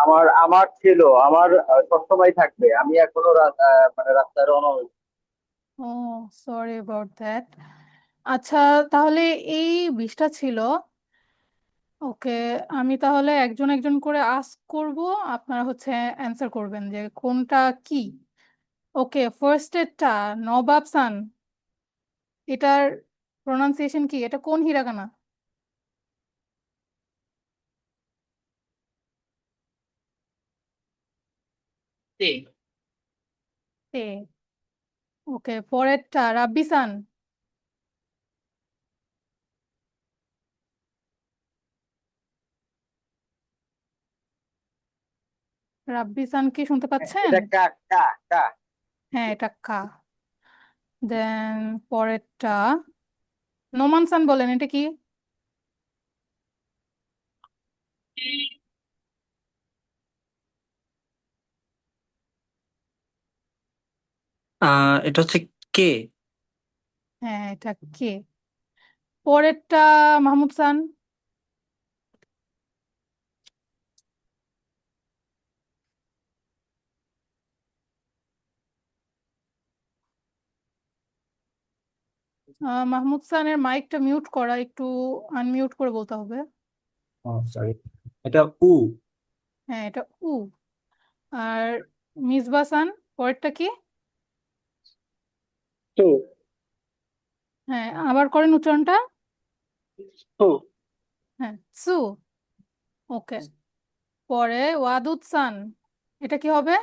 আমার আমার ছিল, আমার সবসময় থাকবে। আমি এখনো মানে রাস্তায় রওনা হয়েছি। ও, সরি অ্যাবাউট দ্যাট। আচ্ছা, তাহলে এই 20টা ছিল। ওকে, আমি তাহলে একজন একজন করে আস্ক করব, আপনারা হচ্ছে অ্যান্সার করবেন যে কোনটা কি। ওকে, ফার্স্ট এরটা, নবাব সান, এটার প্রোনাউন্সিয়েশন কি? এটা কোন হিরাগানা? তে। তে। ওকে, পরেরটা রাব্বি সান। রাব্বি সান কি শুনতে পাচ্ছেন? এটা কা কা কা। হ্যাঁ, এটা কা। দেন পরেরটা নোমান সান, বলেন এটা কি? এটা হচ্ছে কে। হ্যাঁ, এটা কে। পরেরটা মাহমুদ সান। মাহমুদ সানের মাইকটা মিউট করা, একটু আনমিউট করে বলতে হবে। ও সরি, এটা উ। হ্যাঁ, এটা উ। আর মিসবা সান, পরেরটা কি? টু হ্যাঁ, আবার করেন উচ্চারণটা। টু হ্যাঁ, সু। ওকে, পরে ওয়াদুদ সান, এটা কি হবে?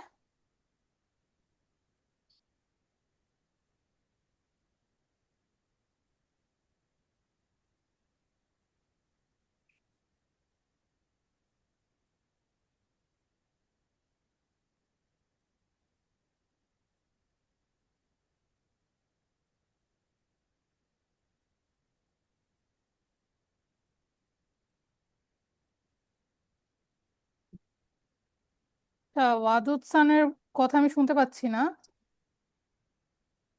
ওয়াদুদ সানের কথা আমি শুনতে পাচ্ছি না।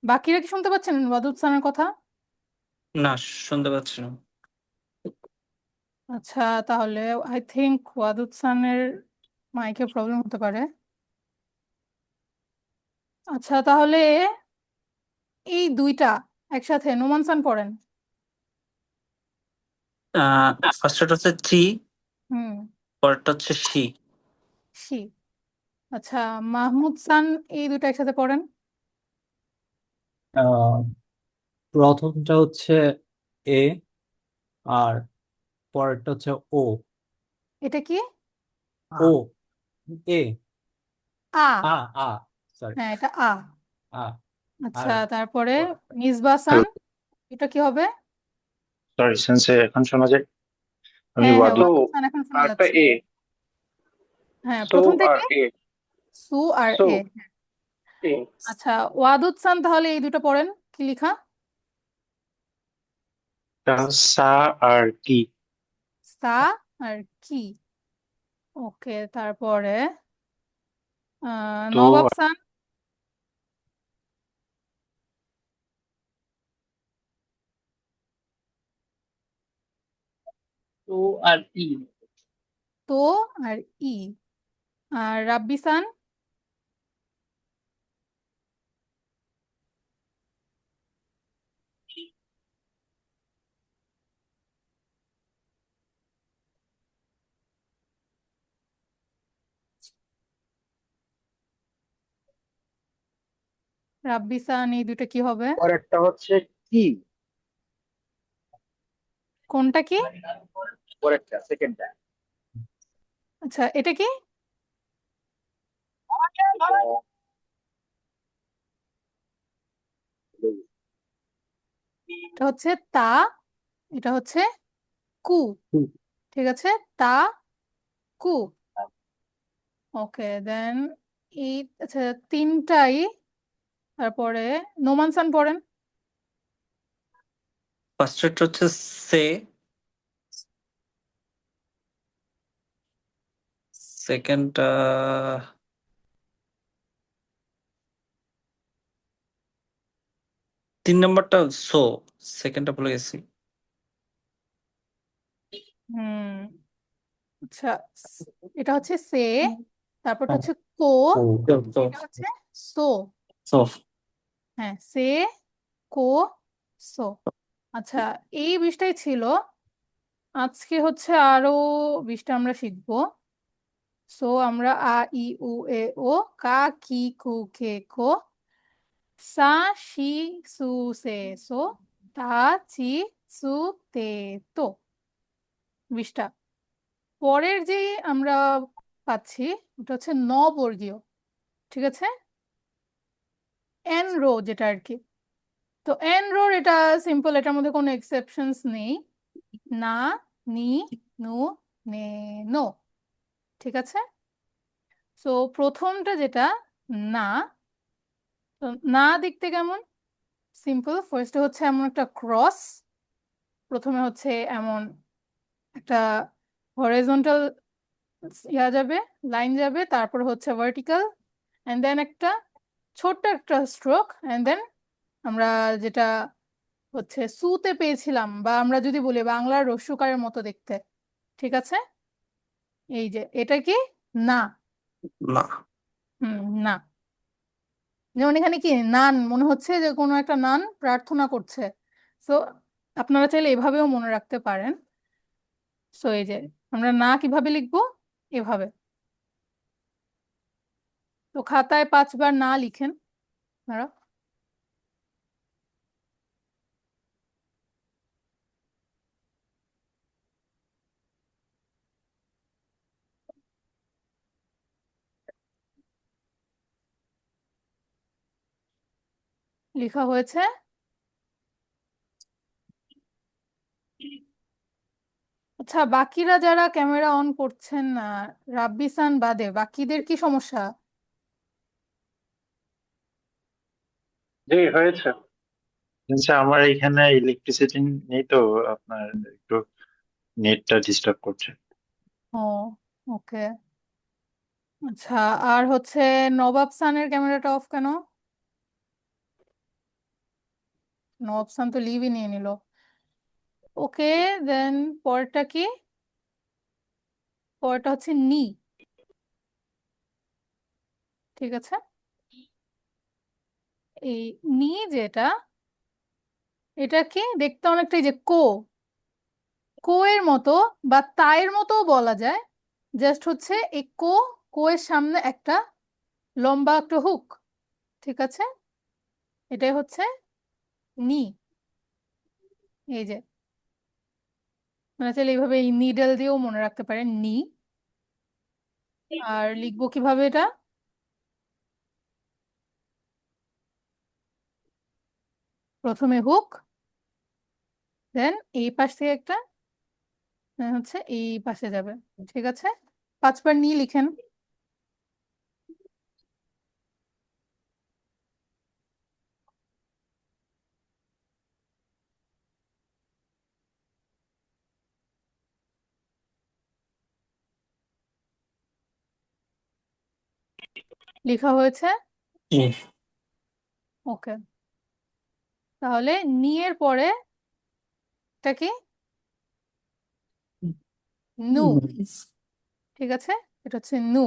বাকিরা কি শুনতে পাচ্ছেন ওয়াদুদ সানের কথা? না, শুনতে পাচ্ছি না। আচ্ছা, তাহলে আই থিংক ওয়াদুদ সানের মাইকে প্রবলেম হতে পারে। আচ্ছা, তাহলে এই দুইটা একসাথে নোমান সান পড়েন। ফার্স্টটা হচ্ছে চি, হুম। পরেরটা হচ্ছে সি। শি। আচ্ছা, মাহমুদ সান, এই দুটো একসাথে পড়েন। আহ, প্রথমটা হচ্ছে এ, আর পরেরটা হচ্ছে ও। এটা কি? ও, এ, আ। আ, আ, সরি, হ্যাঁ, এটা আ। আ। আচ্ছা, আর তারপরে পর- মিসবা সান, হ্যালো। এটা কি হবে? সরি সেন্সে, এখন শোনা যায়? আমি হ্যাঁ হ্যাঁ, ওয়াদু। ওয়াদুদ সান এখন শোনা আরটা যাচ্ছে। এ। হ্যাঁ, সো প্রথম আর থেকে এ। সু আর সো এ। এ। আচ্ছা, ওয়াদুদ সান, তাহলে এই দুটো পড়েন, কি লিখা? সা আর কি। সা আর কি। ওকে, তারপরে তো নবাব সান। তো আর ই। তো আর ই। আর রাব্বি সান। রাব্বি সান, এই দুটো কি হবে? পরেরটা হচ্ছে কি। কোনটা কি? পরেরটা সেকেন্ডটা। আচ্ছা, এটা কি? এটা হচ্ছে তা, এটা হচ্ছে কু। ঠিক আছে, তা, কু। ওকে, দেন এই, আচ্ছা, তিনটাই। তারপরে নোমান সান পড়েন। ফার্স্টটা হচ্ছে সে, সেকেন্ডটা 3 নম্বরটা সো, সেকেন্ডটা ভুলে গেছি। হুম। আচ্ছা, এটা হচ্ছে সে, তারপরটা হচ্ছে কো, ও এটা হচ্ছে সো। সো হ্যাঁ, সে, কো, সো। আচ্ছা, এই 20টাই ছিল। আজকে হচ্ছে আরো 20টা আমরা শিখবো। সো আমরা আ ই উ এ ও, কা কি কু কে কো, সা শি সু সে সো, তা চি সু তে তো। 20টা। পরের যে আমরা পাচ্ছি ওটা হচ্ছে নবর্গীয়, ঠিক আছে, এন রো যেটা আর কি। তো এন রোর এটা সিম্পল, এটার মধ্যে কোনো এক্সেপশনস নেই। না, নি, নু, নে, নো, ঠিক আছে। সো প্রথমটা যেটা না, তো না দেখতে কেমন? সিম্পল। ফার্স্টে হচ্ছে এমন একটা ক্রস, প্রথমে হচ্ছে এমন একটা হরিজন্টাল যাবে, লাইন যাবে, তারপর হচ্ছে ভার্টিক্যাল, এন্ড দেন একটা ছোট্ট একটা স্ট্রোক, এন্ড দেন আমরা যেটা হচ্ছে সুতে পেয়েছিলাম, বা আমরা যদি বলি বাংলার রস্যকারের মতো দেখতে, ঠিক আছে। এই যে এটা কি? না। না। না। যেমন এখানে কি নান, মনে হচ্ছে যে কোনো একটা নান প্রার্থনা করছে। সো আপনারা চাইলে এভাবেও মনে রাখতে পারেন। সো এই যে আমরা না কিভাবে লিখবো? এভাবে। তো খাতায় 5বার না লিখেন আপনারা। লেখা হয়েছে? আচ্ছা, বাকিরা যারা ক্যামেরা অন করছেন না, রাব্বিসান বাদে বাকিদের কি সমস্যা? জি হয়েছে। আচ্ছা, আমার এখানে ইলেকট্রিসিটি নেই তো, আপনার একটু নেটটা ডিস্টার্ব করছে। ও, ওকে। আচ্ছা, আর হচ্ছে নবাব সানের ক্যামেরাটা অফ কেন? নবাব সান তো লিভই নিয়ে নিল। ওকে, দেন পরেরটা কি? পরেরটা হচ্ছে নি, ঠিক আছে। এই নি যেটা, এটা কি দেখতে অনেকটা এই যে কো, কো এর মতো বা তায়ের মতো বলা যায়। জাস্ট হচ্ছে এই কো, কো এর সামনে একটা লম্বা একটা হুক, ঠিক আছে। এটাই হচ্ছে নি। এই যে মানে চাইলে এইভাবে এই নিডল দিয়েও মনে রাখতে পারেন নি। আর লিখবো কিভাবে এটা? প্রথমে হুক, দেন এই পাশ থেকে একটা, then হচ্ছে এই পাশে যাবে, ঠিক আছে। 5বার নি লিখেন। লেখা হয়েছে? জি। ওকে। তাহলে নি এর পরে এটা কি? নু, ঠিক আছে। এটা হচ্ছে নু।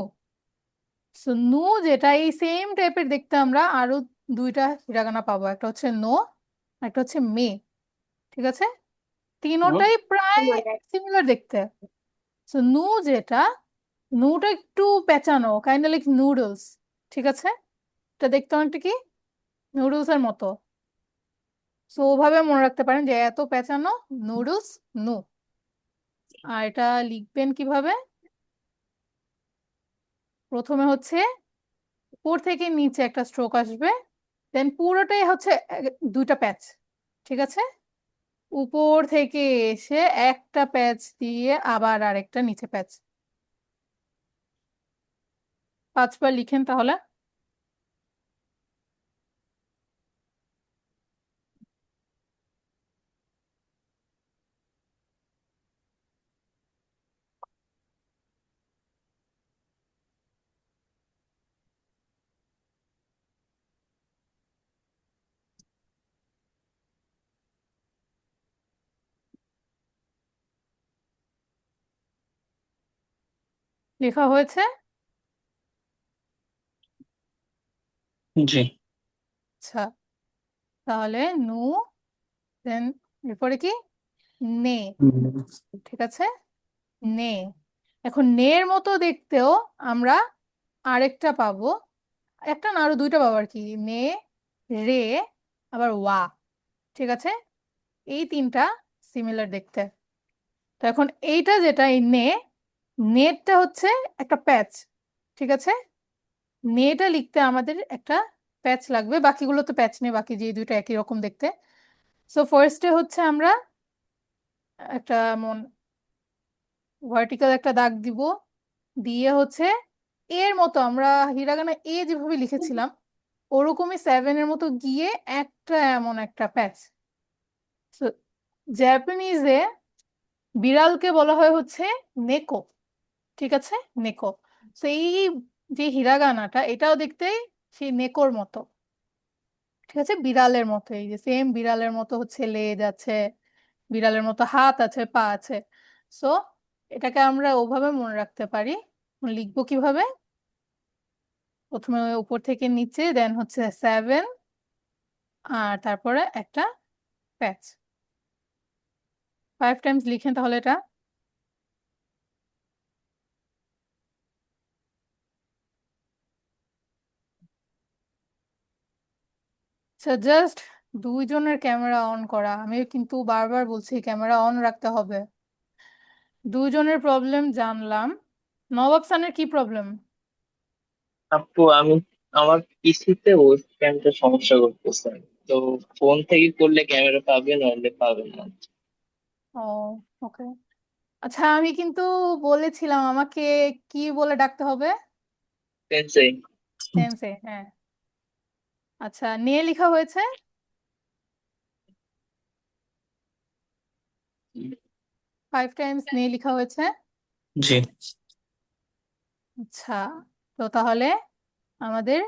সো নু যেটা এই সেম টাইপের দেখতে, আমরা আরো 2টা হিরাগানা পাবো, একটা হচ্ছে নো, একটা হচ্ছে মে, ঠিক আছে। তিনোটাই প্রায় সিমিলার দেখতে। সো নু যেটা, নুটা একটু পেঁচানো, কাইন্ড লাইক নুডলস, ঠিক আছে। এটা দেখতে অনেকটা কি নুডলস এর মতো। সো ওভাবে মনে রাখতে পারেন যে এত পেঁচানো, নুডলস, নু। আর এটা লিখবেন কিভাবে? প্রথমে হচ্ছে উপর থেকে নিচে একটা স্ট্রোক আসবে, দেন পুরোটাই হচ্ছে 2টা প্যাচ, ঠিক আছে। উপর থেকে এসে একটা প্যাচ দিয়ে আবার আরেকটা নিচে প্যাচ। 5বার লিখেন তাহলে। লেখা হয়েছে? জি। আচ্ছা, তাহলে নু, দেন এরপরে কি নে, ঠিক আছে, নে। এখন নের মতো দেখতেও আমরা আরেকটা পাবো, একটা না আরো দুইটা পাবো আর কি, নে, রে, আবার ওয়া, ঠিক আছে, এই তিনটা সিমিলার দেখতে। তো এখন এইটা যেটা এই নেটটা হচ্ছে একটা প্যাচ, ঠিক আছে, নেটা লিখতে আমাদের একটা প্যাচ লাগবে, বাকিগুলো তো প্যাচ নেই, বাকি যে দুইটা একই রকম দেখতে। সো ফার্স্টে হচ্ছে আমরা একটা ভার্টিক্যাল একটা দাগ দিব, দিয়ে হচ্ছে এর মতো আমরা হিরাগানা এ যেভাবে লিখেছিলাম ওরকমই 7 এর মতো গিয়ে একটা এমন একটা প্যাচ। সো জাপানিজে বিড়ালকে বলা হয় হচ্ছে নেকো, ঠিক আছে, নেকো। তো এই যে হিরাগানাটা এটাও দেখতে সেই নেকোর মতো, ঠিক আছে, বিড়ালের মতো, এই যে সেম বিড়ালের মতো হচ্ছে লেজ আছে, বিড়ালের মতো হাত আছে, পা আছে। সো এটাকে আমরা ওভাবে মনে রাখতে পারি। লিখবো কিভাবে? প্রথমে উপর থেকে নিচে, দেন হচ্ছে 7, আর তারপরে একটা প্যাচ। 5 টাইমস লিখেন তাহলে এটা। আচ্ছা, জাস্ট দুইজনের ক্যামেরা অন করা, আমি কিন্তু বারবার বলছি ক্যামেরা অন রাখতে হবে। দুইজনের প্রবলেম জানলাম। নবাব সানের কি প্রবলেম? আপু আমার পিসিতে ওয়েবক্যামটা সমস্যা করতেছে। তো ফোন থেকে করলে ক্যামেরা পাবেন, নাহলে পাবেন না। ও, ওকে। আচ্ছা, আমি কিন্তু বলেছিলাম আমাকে কি বলে ডাকতে হবে? সেন্সেই। সেন্সে, হ্যাঁ। আচ্ছা, নে লেখা হয়েছে? 5 টাইমস নে লেখা হয়েছে। জি। আচ্ছা, তো তাহলে আমাদের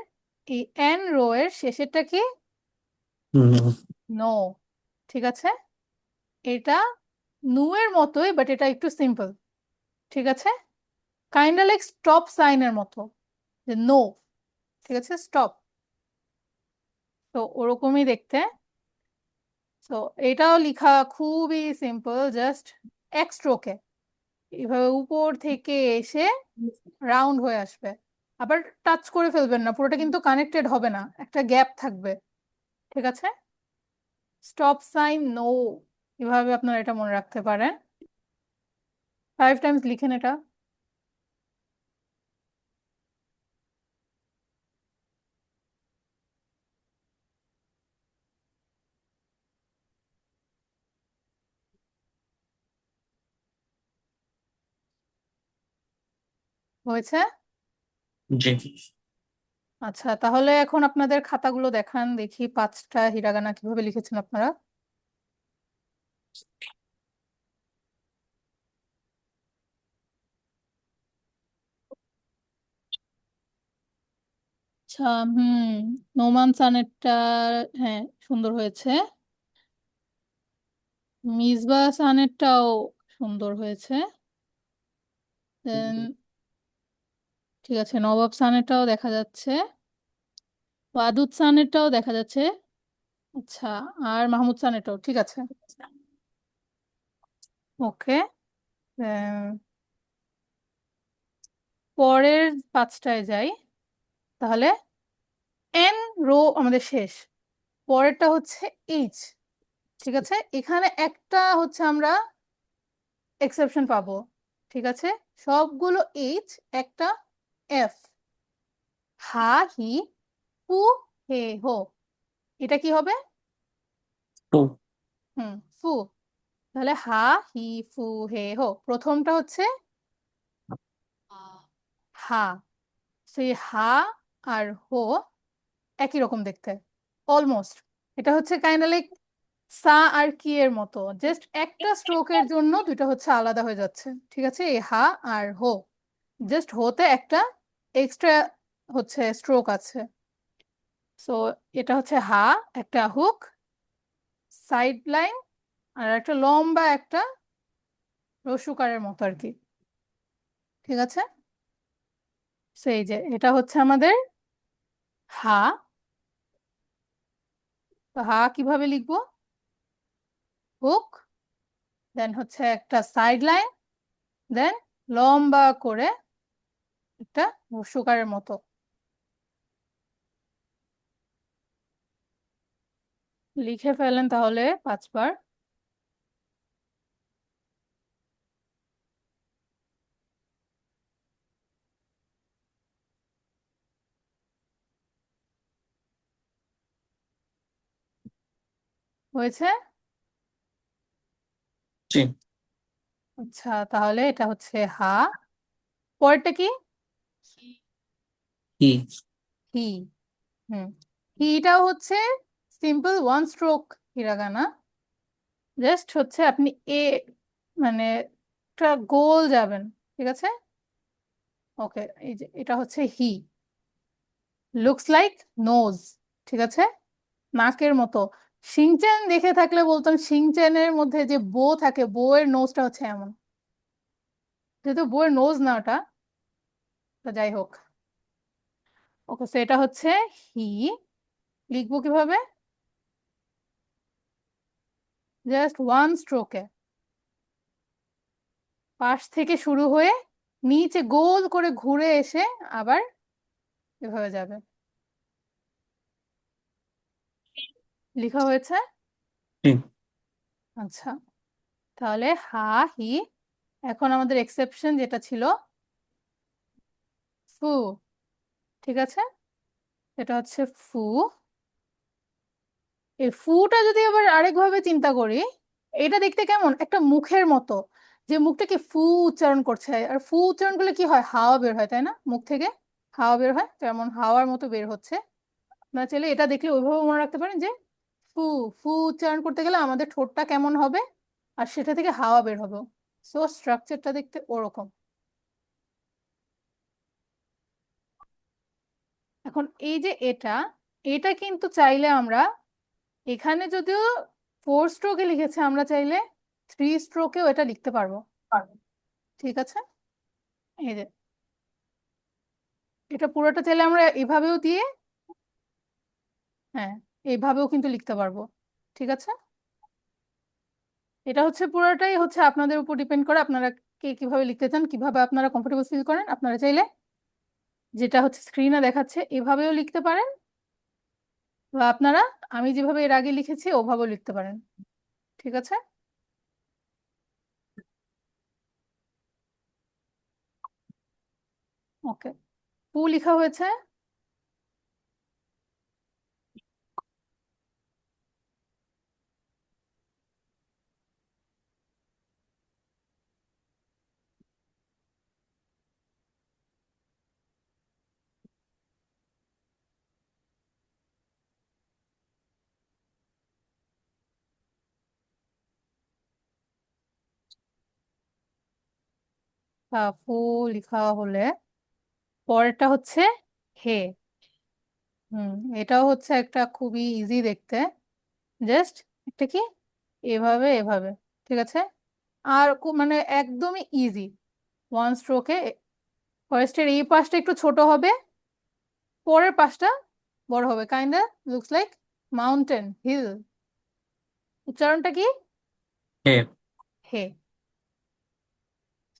এই এন রো এর শেষেরটা কি? নো, ঠিক আছে, এটা নু এর মতোই, বাট এটা একটু সিম্পল, ঠিক আছে, কাইন্ড লাইক স্টপ সাইনের মতো, যে নো, ঠিক আছে, স্টপ। তো ওরকমই দেখতে। তো এটাও লেখা খুবই সিম্পল, জাস্ট এক স্ট্রোকে এইভাবে উপর থেকে এসে রাউন্ড হয়ে আসবে। আবার টাচ করে ফেলবেন না, পুরোটা কিন্তু কানেক্টেড হবে না, একটা গ্যাপ থাকবে, ঠিক আছে, স্টপ সাইন নো, এভাবে আপনারা এটা মনে রাখতে পারেন। 5 টাইমস লিখেন এটা। হয়েছে? জি। আচ্ছা, তাহলে এখন আপনাদের খাতাগুলো দেখান, দেখি 5টা হিরাগানা কিভাবে লিখেছেন আপনারা। আচ্ছা, নোমান সানেরটা, হ্যাঁ, সুন্দর হয়েছে। মিসবা সানেরটাও সুন্দর হয়েছে। দেন ঠিক আছে, নবাব সানেরটাও দেখা যাচ্ছে, ওয়াদুদ সানেরটাও দেখা যাচ্ছে। আচ্ছা, আর মাহমুদ সানেরটাও ঠিক আছে, ওকে। পরের 5টায় যাই তাহলে। এন রো আমাদের শেষ, পরেরটা হচ্ছে এইচ, ঠিক আছে, এখানে একটা হচ্ছে আমরা এক্সেপশন পাবো, ঠিক আছে, সবগুলো এইচ, একটা এফ, হা হি ফু হে হো, এটা কি হবে? টু। ফু। তাহলে হা হি ফু হে হো, প্রথমটা হচ্ছে হা, সেই হা আর হো একই রকম দেখতে অলমোস্ট। এটা হচ্ছে কাইন্ড লাইক সা আর কি এর মতো, জাস্ট একটা স্ট্রোকের জন্য দুইটা হচ্ছে আলাদা হয়ে যাচ্ছে, ঠিক আছে, এই হা আর হো, জাস্ট হোতে একটা এক্সট্রা হচ্ছে স্ট্রোক আছে। সো এটা হচ্ছে হা, একটা হুক, সাইড লাইন, আর একটা লম্বা একটা রসুকারের মতো আর কি, ঠিক আছে। সেই যে এটা হচ্ছে আমাদের হা। তো হা কিভাবে লিখবো? হুক, দেন হচ্ছে একটা সাইড লাইন, দেন লম্বা করে একটা রস্যকারের মতো। লিখে ফেলেন তাহলে 5 বার। হয়েছে? জি। আচ্ছা, তাহলে এটা হচ্ছে হা। পরেরটা কি? হি। হি। হিটাও হচ্ছে সিম্পল 1 স্ট্রোক হিরাগানা। জাস্ট হচ্ছে আপনি মানে একটা গোল যাবেন, ঠিক আছে? ওকে, এই যে এটা হচ্ছে হি। লুকস লাইক নোজ, ঠিক আছে? নাকের মতো। শিংচেন দেখে থাকলে বলতাম শিংচেনের মধ্যে যে বো থাকে, বো এর নোজটা হচ্ছে এমন, যেহেতু বো এর নোজ না ওটা, তো যাই হোক। ওকে, সো এটা হচ্ছে হি। লিখবো কিভাবে? জাস্ট 1 স্ট্রোকে পাশ থেকে শুরু হয়ে নিচে গোল করে ঘুরে এসে আবার এভাবে যাবে। লেখা হয়েছে? জি। আচ্ছা, তাহলে হা হি। এখন আমাদের এক্সেপশন যেটা ছিল ফু, ঠিক আছে? এটা হচ্ছে ফু। এই ফুটা যদি আবার আরেকভাবে চিন্তা করি, এটা দেখতে কেমন একটা মুখের মতো, যে মুখটাকে ফু উচ্চারণ করছে। আর ফু উচ্চারণ করলে কি হয়? হাওয়া বের হয়, তাই না? মুখ থেকে হাওয়া বের হয়, যেমন হাওয়ার মতো বের হচ্ছে। আপনারা চাইলে এটা দেখলে ওইভাবে মনে রাখতে পারেন যে ফু, ফু উচ্চারণ করতে গেলে আমাদের ঠোঁটটা কেমন হবে, আর সেটা থেকে হাওয়া বের হবে। সো স্ট্রাকচারটা দেখতে ওরকম। এখন এই যে এটা, এটা কিন্তু চাইলে আমরা এখানে যদিও 4 স্ট্রোকে লিখেছে, আমরা চাইলে 3 স্ট্রোকেও এটা লিখতে পারবো, ঠিক আছে? এই যে এটা পুরোটা চাইলে আমরা এভাবেও দিয়ে, হ্যাঁ, এইভাবেও কিন্তু লিখতে পারবো, ঠিক আছে? এটা হচ্ছে পুরোটাই হচ্ছে আপনাদের উপর ডিপেন্ড করে, আপনারা কে কিভাবে লিখতে চান, কিভাবে আপনারা কমফোর্টেবল ফিল করেন। আপনারা চাইলে যেটা হচ্ছে স্ক্রিনে দেখাচ্ছে এভাবেও লিখতে পারেন, বা আপনারা আমি যেভাবে এর আগে লিখেছি ওভাবেও লিখতে পারেন, ঠিক আছে? ওকে, পু লেখা হয়েছে। ফু লেখা হলে পরেরটা হচ্ছে হে। হুম, এটাও হচ্ছে একটা খুবই ইজি দেখতে। জাস্ট একটা কি এভাবে এভাবে, ঠিক আছে? আর মানে একদমই ইজি 1 স্ট্রোকে। ফরেস্টের এই পাশটা একটু ছোট হবে, পরের পাশটা বড় হবে। Kinda looks like mountain hill. উচ্চারণটা কি? হে। হে।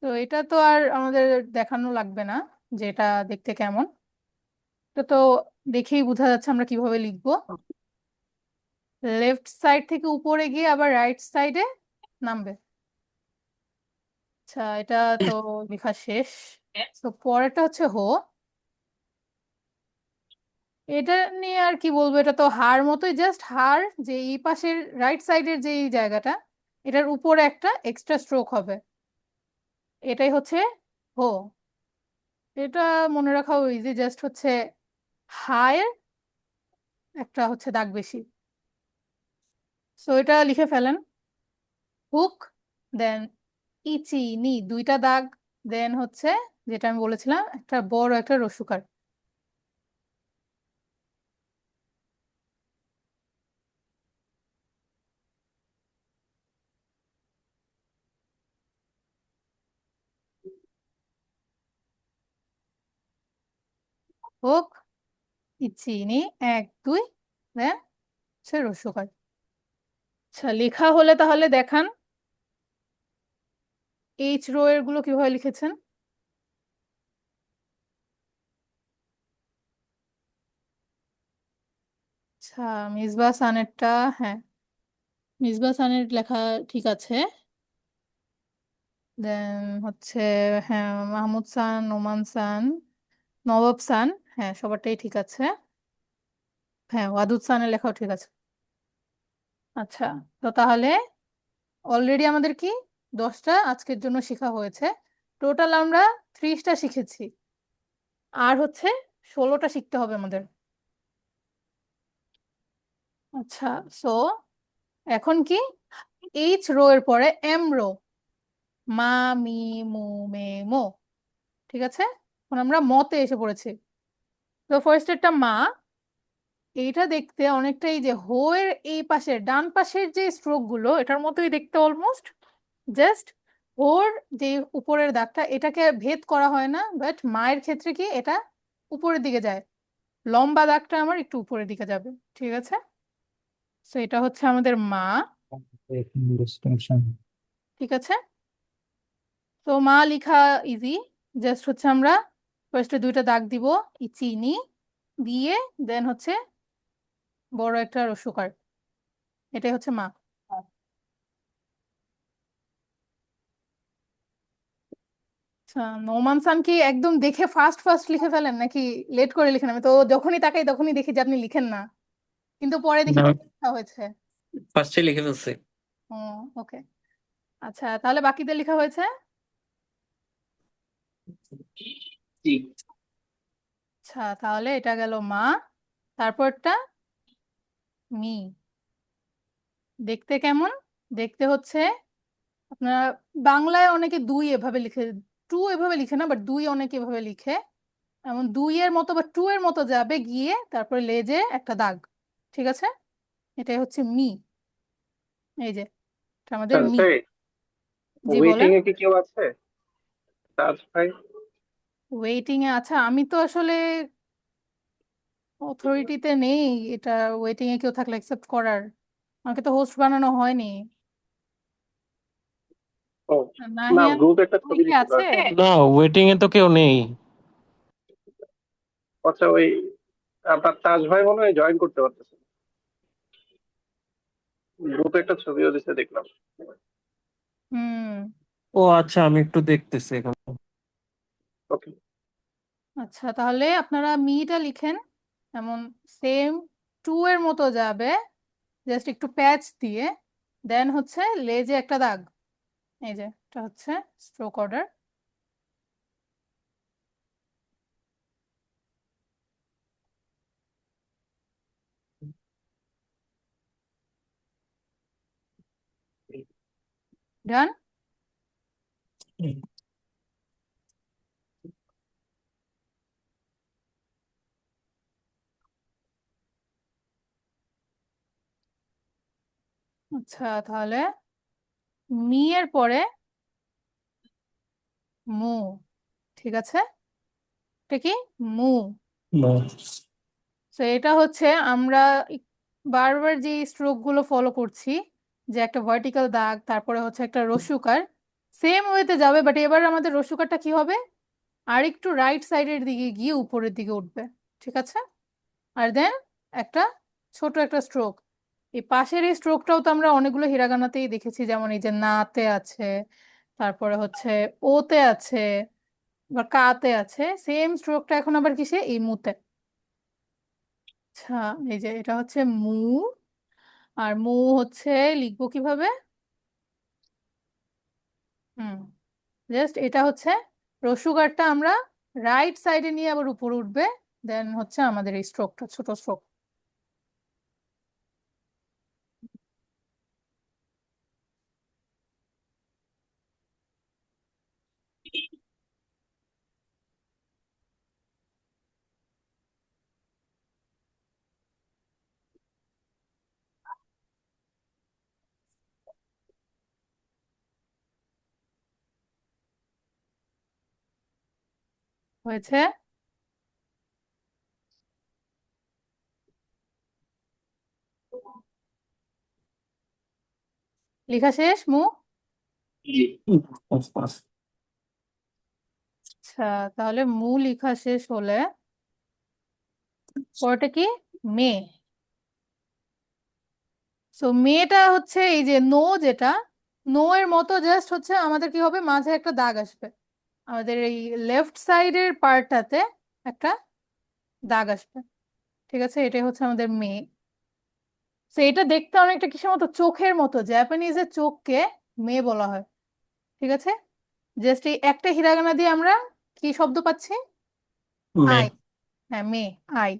তো এটা তো আর আমাদের দেখানো লাগবে না যে এটা দেখতে কেমন। এটা তো দেখেই বোঝা যাচ্ছে আমরা কিভাবে লিখবো। লেফট সাইড থেকে উপরে গিয়ে আবার রাইট সাইডে নামবে। আচ্ছা, এটা তো লেখা শেষ। তো পরেরটা হচ্ছে হো। এটা নিয়ে আর কি বলবো, এটা তো হাড় মতোই, জাস্ট হাড় যে এই পাশের রাইট সাইডের যে এই জায়গাটা, এটার উপরে একটা এক্সট্রা স্ট্রোক হবে, এটাই হচ্ছে হো। এটা মনে রাখাও ইজি, জাস্ট হচ্ছে হায়ের একটা হচ্ছে দাগ বেশি। সো এটা লিখে ফেলেন। হুক, দেন ইচি নি, 2টা দাগ, দেন হচ্ছে যেটা আমি বলেছিলাম একটা বড় একটা রস্যকার। হোক চিনি 1 2 দেন হচ্ছে রসুকার। আচ্ছা লেখা হলে তাহলে দেখান এইচ রো এর গুলো কিভাবে লিখেছেন। আচ্ছা মিসবাহ সানেরটা, হ্যাঁ মিসবাহ সানের লেখা ঠিক আছে। দেন হচ্ছে হ্যাঁ মাহমুদ সান, নোমান সান, নবাব সান, হ্যাঁ সবারটাই ঠিক আছে। হ্যাঁ ওয়াদুদ সানের লেখাও ঠিক আছে। আচ্ছা তো তাহলে অলরেডি আমাদের কি 10টা আজকের জন্য শেখা হয়েছে। টোটাল আমরা 30টা শিখেছি, আর হচ্ছে 16টা শিখতে হবে আমাদের। আচ্ছা সো এখন কি এইচ রো এর পরে এম রো, মা মি মু মে মো, ঠিক আছে। এখন আমরা মতে এসে পড়েছি। তো ফার্স্ট একটা মা, এইটা দেখতে অনেকটা এই যে হো এর এই পাশের ডান পাশের যে স্ট্রোক গুলো এটার মতোই দেখতে অলমোস্ট, জাস্ট ওর যে উপরের দাগটা এটাকে ভেদ করা হয় না, বাট মায়ের ক্ষেত্রে কি এটা উপরের দিকে যায়, লম্বা দাগটা আমার একটু উপরের দিকে যাবে, ঠিক আছে। তো এটা হচ্ছে আমাদের মা, ঠিক আছে। তো মা লেখা ইজি, জাস্ট হচ্ছে আমরা ফার্স্টে 2টা দাগ দিব, ই চিনি দিয়ে দেন হচ্ছে বড় একটা রসুকার, এটাই হচ্ছে মা। আচ্ছা নোমান খান কি একদম দেখে ফাস্ট ফাস্ট লিখে ফেলেন নাকি লেট করে লিখেন? আমি তো যখনই তাকাই তখনই দেখি যে আপনি লিখেন না, কিন্তু পরে দেখি না, কি লেখা হয়েছে। ফার্স্টে লিখে ফেলছি। ও ওকে, আচ্ছা তাহলে বাকিদের লেখা হয়েছে। জি। আচ্ছা তাহলে এটা গেল মা, তারপরটা মি। দেখতে কেমন? দেখতে হচ্ছে আপনারা বাংলায় অনেকে 2 এভাবে লিখে, 2 এভাবে লিখে না, বাট 2 অনেকে এভাবে লিখে, এমন 2 এর মতো বা 2 এর মতো যাবে গিয়ে তারপরে লেজে একটা দাগ, ঠিক আছে। এটাই হচ্ছে মি, এই যে এটা আমাদের মি। ভাই, জি ওয়েটিং বলেন। এ কি কেউ আছে? তাজ ভাই। ওয়েটিং এ আচ্ছা, আমি তো আসলে অথরিটিতে নেই এটা ওয়েটিং এ কেউ থাকলে অ্যাকসেপ্ট করার, আমাকে তো হোস্ট বানানো হয়নি। ও না, নাহিয়ান গ্রুপে একটা তুমি ছবি কি দিছিল আছে? আর কি। না, ওয়েটিং এ তো কেউ নেই। আচ্ছা ওই আপনার তাজ ভাই মনে হয় জয়েন করতে পারতেছে। গ্রুপে একটা ছবিও দিতে দেখলাম। হুম। ও আচ্ছা, আমি একটু দেখতেছি এখন। ওকে। আচ্ছা তাহলে আপনারা মিটা লিখেন এমন সেম 2 এর মতো যাবে, জাস্ট একটু প্যাচ দিয়ে, দেন হচ্ছে লেজে একটা দাগ, এই যে এটা হচ্ছে স্ট্রোক অর্ডার। ডান। আচ্ছা তাহলে মি এর পরে মু, ঠিক আছে, এটা কি মু। তো এটা হচ্ছে আমরা বারবার যে স্ট্রোক গুলো ফলো করছি, যে একটা ভার্টিক্যাল দাগ তারপরে হচ্ছে একটা রস্যুকার, সেম ওয়েতে যাবে, বাট এবার আমাদের রস্যুকারটা কি হবে আর একটু রাইট সাইডের দিকে গিয়ে উপরের দিকে উঠবে, ঠিক আছে। আর দেন একটা ছোট একটা স্ট্রোক, এই পাশের এই স্ট্রোকটাও তো আমরা অনেকগুলো হিরাগানাতেই দেখেছি, যেমন এই যে নাতে আছে, তারপরে হচ্ছে ওতে আছে, বা কাতে আছে, সেম স্ট্রোকটা এখন আবার কিসে, এই মুতে। আচ্ছা এই যে এটা হচ্ছে মু, আর মু হচ্ছে লিখবো কিভাবে, হুম জাস্ট এটা হচ্ছে রসুগারটা আমরা রাইট সাইডে নিয়ে আবার উপরে উঠবে, দেন হচ্ছে আমাদের এই স্ট্রোকটা ছোট স্ট্রোক। হয়েছে। লেখা শেষ মু? জি। আচ্ছা, তাহলে মু লেখা শেষ হলে পরেরটা কি? মে। সো মেটা হচ্ছে এই যে নো, যেটা নো এর মতো জাস্ট হচ্ছে আমাদের কি হবে, মাঝে একটা দাগ আসবে, আমাদের এই লেফট সাইডের পার্টটাতে একটা দাগ আসবে। ঠিক আছে, এটাই হচ্ছে আমাদের মে। তো এটা দেখতে অনেকটা কিসের মতো, চোখের মতো, জাপানিজের চোখকে মে বলা হয়। ঠিক আছে, জাস্ট এই একটা হিরাগানা দিয়ে আমরা কি শব্দ পাচ্ছি? মে। আই। হ্যাঁ, মে, আই।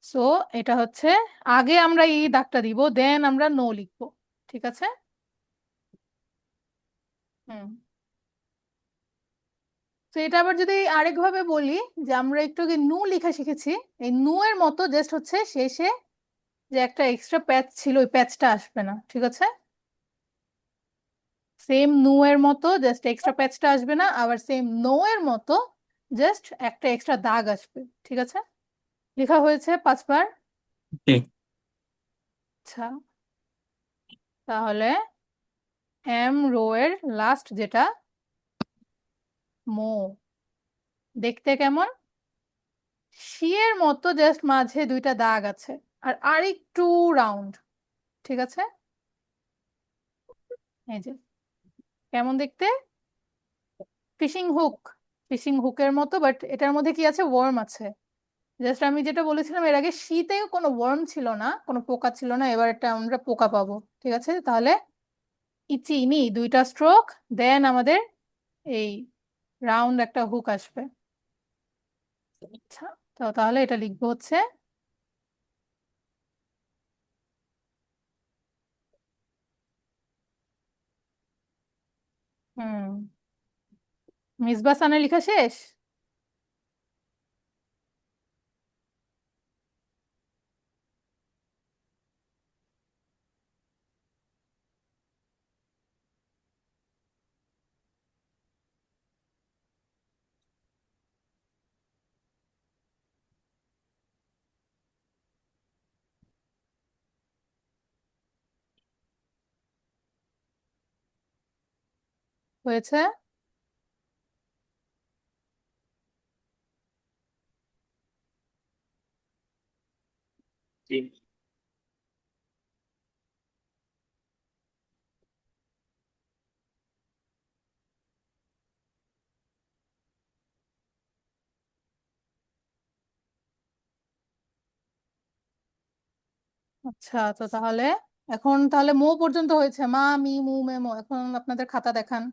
সো এটা হচ্ছে আগে আমরা এই দাগটা দিব, দেন আমরা নো লিখবো। ঠিক আছে। হুম। তো এটা আবার যদি আরেকভাবে বলি, যে আমরা একটু আগে নু লেখা শিখেছি, এই নু এর মতো জাস্ট হচ্ছে শেষে যে একটা এক্সট্রা প্যাচ ছিল, ওই প্যাচটা আসবে না। ঠিক আছে, সেম নু এর মতো জাস্ট এক্সট্রা প্যাচটা আসবে না, আবার সেম নো এর মতো জাস্ট একটা এক্সট্রা দাগ আসবে। ঠিক আছে, লেখা হয়েছে 5 বার। জি। আচ্ছা, তাহলে এম রো এর লাস্ট যেটা মো, দেখতে কেমন? সি এর মতো জাস্ট মাঝে দুইটা দাগ আছে, আর আরেকটু রাউন্ড। ঠিক আছে, এই যে কেমন দেখতে, ফিশিং হুক, ফিশিং হুকের মতো, বাট এটার মধ্যে কি আছে, ওয়ার্ম আছে। জাস্ট আমি যেটা বলেছিলাম এর আগে, শীতেও কোনো ওয়ার্ম ছিল না, কোনো পোকা ছিল না, এবার এটা আমরা পোকা পাবো। ঠিক আছে, তাহলে ইচিনি দুইটা স্ট্রোক, দেন আমাদের এই রাউন্ড একটা হুক আসবে। আচ্ছা, তো তাহলে এটা লিখবো হচ্ছে হুম, মিসবাহ সানের লেখা শেষ। হয়েছে? জি। আচ্ছা, তো তাহলে এখন তাহলে মো পর্যন্ত হয়েছে, মা মি মু মে মো। এখন আপনাদের খাতা দেখান।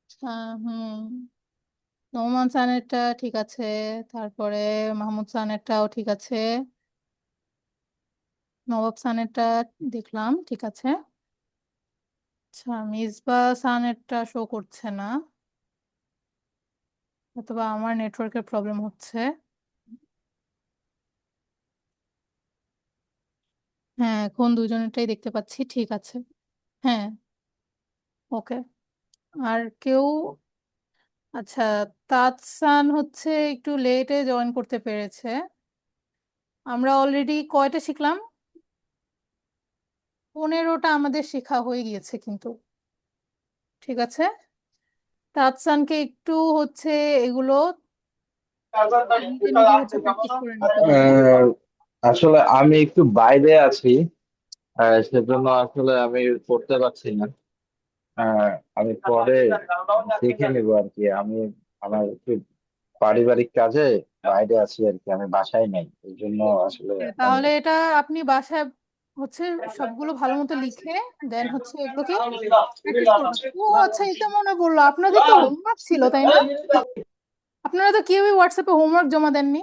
আচ্ছা, হুম, নোমান সানেরটা ঠিক আছে, তারপরে মাহমুদ সানেরটাও ঠিক আছে, নবাব সানেরটা দেখলাম ঠিক আছে। আচ্ছা, মিসবাহ সানেরটা শো করছে না, অথবা আমার নেটওয়ার্কের প্রবলেম হচ্ছে। হ্যাঁ, এখন দুজনেরটাই দেখতে পাচ্ছি, ঠিক আছে। হ্যাঁ, ওকে। আর কেউ? আচ্ছা, তাতসান হচ্ছে একটু লেটে জয়েন করতে পেরেছে। আমরা অলরেডি কয়টা শিখলাম? 15টা আমাদের শেখা হয়ে গিয়েছে কিন্তু। ঠিক আছে, তাতসানকে একটু হচ্ছে এগুলো নিজে নিজে হচ্ছে প্র্যাকটিস করে নিতে হবে। আসলে আমি একটু বাইরে আছি, সেজন্য আসলে আমি করতে পারছি না। আহ, আমি পরে দেখে নিবো আর কি। আমি আমার একটু পারিবারিক কাজে বাইরে আছি আর কি, আমি বাসায় নাই, এই জন্য আসলে আমি তাহলে এটা আপনি বাসায় হচ্ছে সবগুলো ভালো মতো লিখে দেন হচ্ছে এগুলো কি প্র্যাকটিস করবেন। ও আচ্ছা, এটা মনে পড়লো, আপনাদের তো হোমওয়ার্ক ছিল তাই না? আপনারা তো কেউই হোয়াটসঅ্যাপে হোমওয়ার্ক জমা দেননি।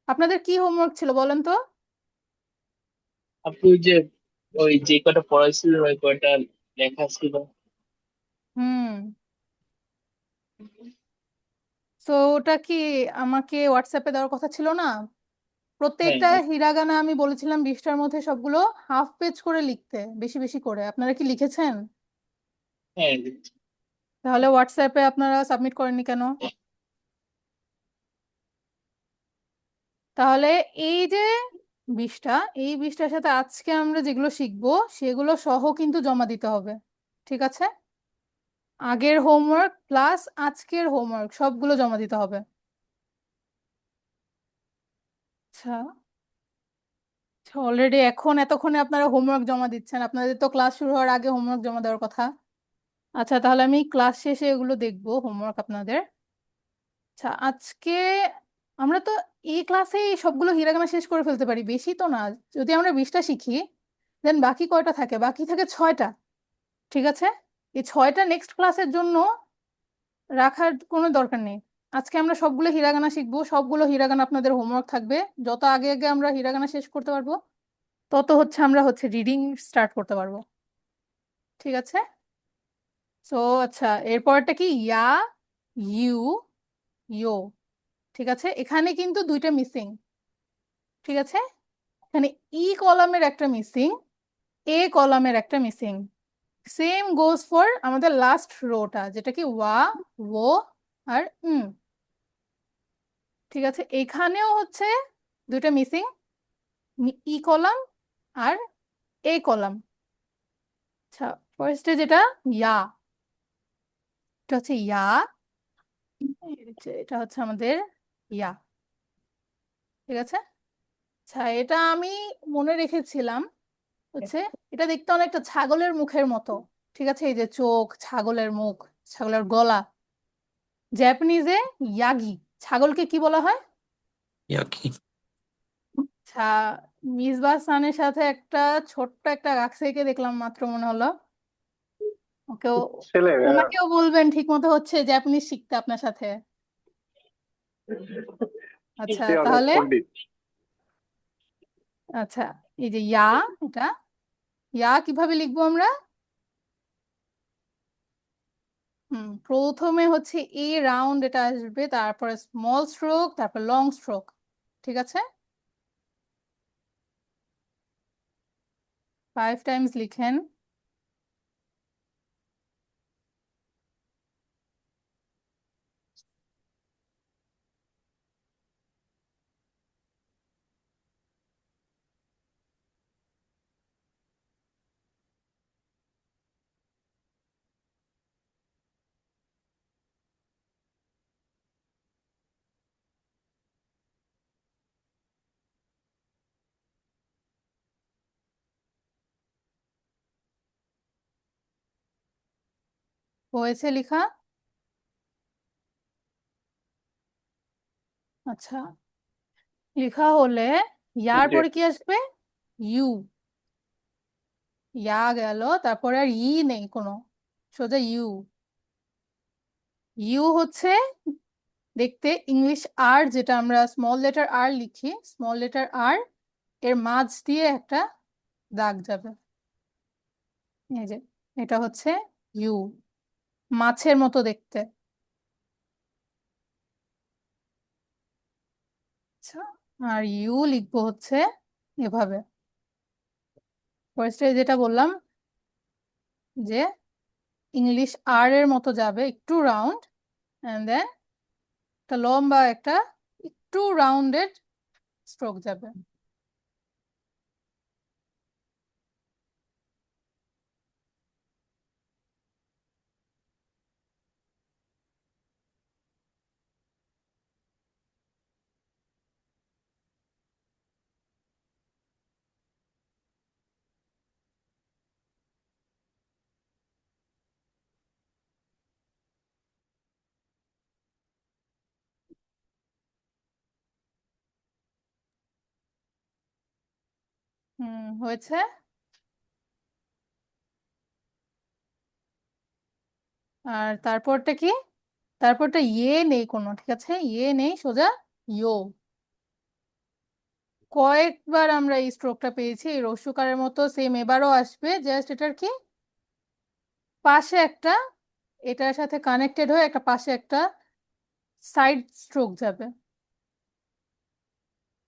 আপনাদের কি হোমওয়ার্ক ছিল বলেন তো? আপনি যে ওই যে কটা পড়াইছিলেন ওই কয়টা লেখা ছিল। হুম, তো ওটা কি আমাকে হোয়াটসঅ্যাপে দেওয়ার কথা ছিল না? হ্যাঁ, প্রত্যেকটা হিরাগানা আমি বলেছিলাম 20টার মধ্যে সবগুলো হাফ পেজ করে লিখতে, বেশি বেশি করে। আপনারা কি লিখেছেন? হ্যাঁ। তাহলে হোয়াটসঅ্যাপে আপনারা সাবমিট করেননি কেন? তাহলে এই যে 20টা, এই 20টার সাথে আজকে আমরা যেগুলো শিখবো সেগুলো সহ কিন্তু জমা দিতে হবে, ঠিক আছে? আগের হোমওয়ার্ক প্লাস আজকের হোমওয়ার্ক সবগুলো জমা দিতে হবে। আচ্ছা, অলরেডি এতক্ষণে আপনারা হোমওয়ার্ক জমা দিচ্ছেন, আপনাদের তো ক্লাস শুরু হওয়ার আগে হোমওয়ার্ক জমা দেওয়ার কথা। আচ্ছা, তাহলে আমি ক্লাস শেষে এগুলো দেখবো হোমওয়ার্ক আপনাদের। আচ্ছা, আজকে আমরা তো এই ক্লাসে সবগুলো হিরাগানা শেষ করে ফেলতে পারি, বেশি তো না। যদি আমরা 20টা শিখি দেন বাকি কয়টা থাকে? বাকি থাকে 6টা, ঠিক আছে? এই 6টা নেক্সট ক্লাসের জন্য রাখার কোনো দরকার নেই। আজকে আমরা সবগুলো হিরাগানা শিখবো, সবগুলো হিরাগানা আপনাদের হোমওয়ার্ক থাকবে। যত আগে আগে আমরা হিরাগানা শেষ করতে পারবো তত আমরা রিডিং স্টার্ট করতে পারবো, ঠিক আছে? সো আচ্ছা, এরপরটা কি? ইয়া, ইউ, ইয়ো, ঠিক আছে? এখানে কিন্তু 2টা মিসিং, ঠিক আছে? এখানে ই কলামের একটা মিসিং, এ কলামের একটা মিসিং। সেম গোজ ফর আমাদের লাস্ট রোটা, যেটা কি ওয়া, ও আর ঠিক আছে? এখানেও 2টা মিসিং, ই কলাম আর এ কলাম। আচ্ছা, ফার্স্টে যেটা ইয়া, এটা ইয়া, এটা আমাদের ইয়া, ঠিক আছে? আচ্ছা, এটা আমি মনে রেখেছিলাম এটা দেখতে অনেকটা ছাগলের মুখের মতো, ঠিক আছে? এই যে চোখ, ছাগলের মুখ, ছাগলের গলা। জাপানিজে ইয়াগি, ছাগলকে কি বলা হয়? ইয়াকি। আচ্ছা, মিসবাহ সানের সাথে ছোট্ট একটা গাছকে দেখলাম মাত্র, মনে হলো ওকেও, ছেলে ওনাকেও বলবেন ঠিক মতো জাপানিজ শিখতে আপনার সাথে। আচ্ছা, সে অনেক তাহলে পণ্ডিত। আচ্ছা, এই যে এটা ইয়া কিভাবে লিখবো আমরা? প্রথমে এ রাউন্ড এটা আসবে, তারপরে স্মল স্ট্রোক, তারপর লং স্ট্রোক, ঠিক আছে? 5 টাইমস লিখেন। হয়েছে লেখা? আচ্ছা, লেখা হলে ইয়ার জি। পরে কি আসবে? ইউ, ইয়া গেল, তারপরে আর ই নেই কোনো, সোজা ইউ। ইউ দেখতে ইংলিশ আর, যেটা আমরা স্মল লেটার আর লিখি, স্মল লেটার আর এর মাঝ দিয়ে একটা দাগ যাবে। এই যে এটা ইউ, মাছের মতো দেখতে। আচ্ছা, আর ইউ লিখবো এভাবে। ফার্স্টে যেটা বললাম যে ইংলিশ আর এর মতো যাবে, একটু রাউন্ড, এন্ড দেন একটা লম্বা একটু রাউন্ডেড স্ট্রোক যাবে। হয়েছে? আর তারপরটা কি? তারপরটা ইয়ে নেই কোনো, ঠিক আছে? ইয়ে নেই, সোজা ইয়ো। কয়েকবার আমরা এই স্ট্রোকটা পেয়েছি, এই রস্যকারের মতো সেম এবারও আসবে, জাস্ট এটার কি পাশে এটার সাথে কানেক্টেড হয়ে পাশে সাইড স্ট্রোক যাবে।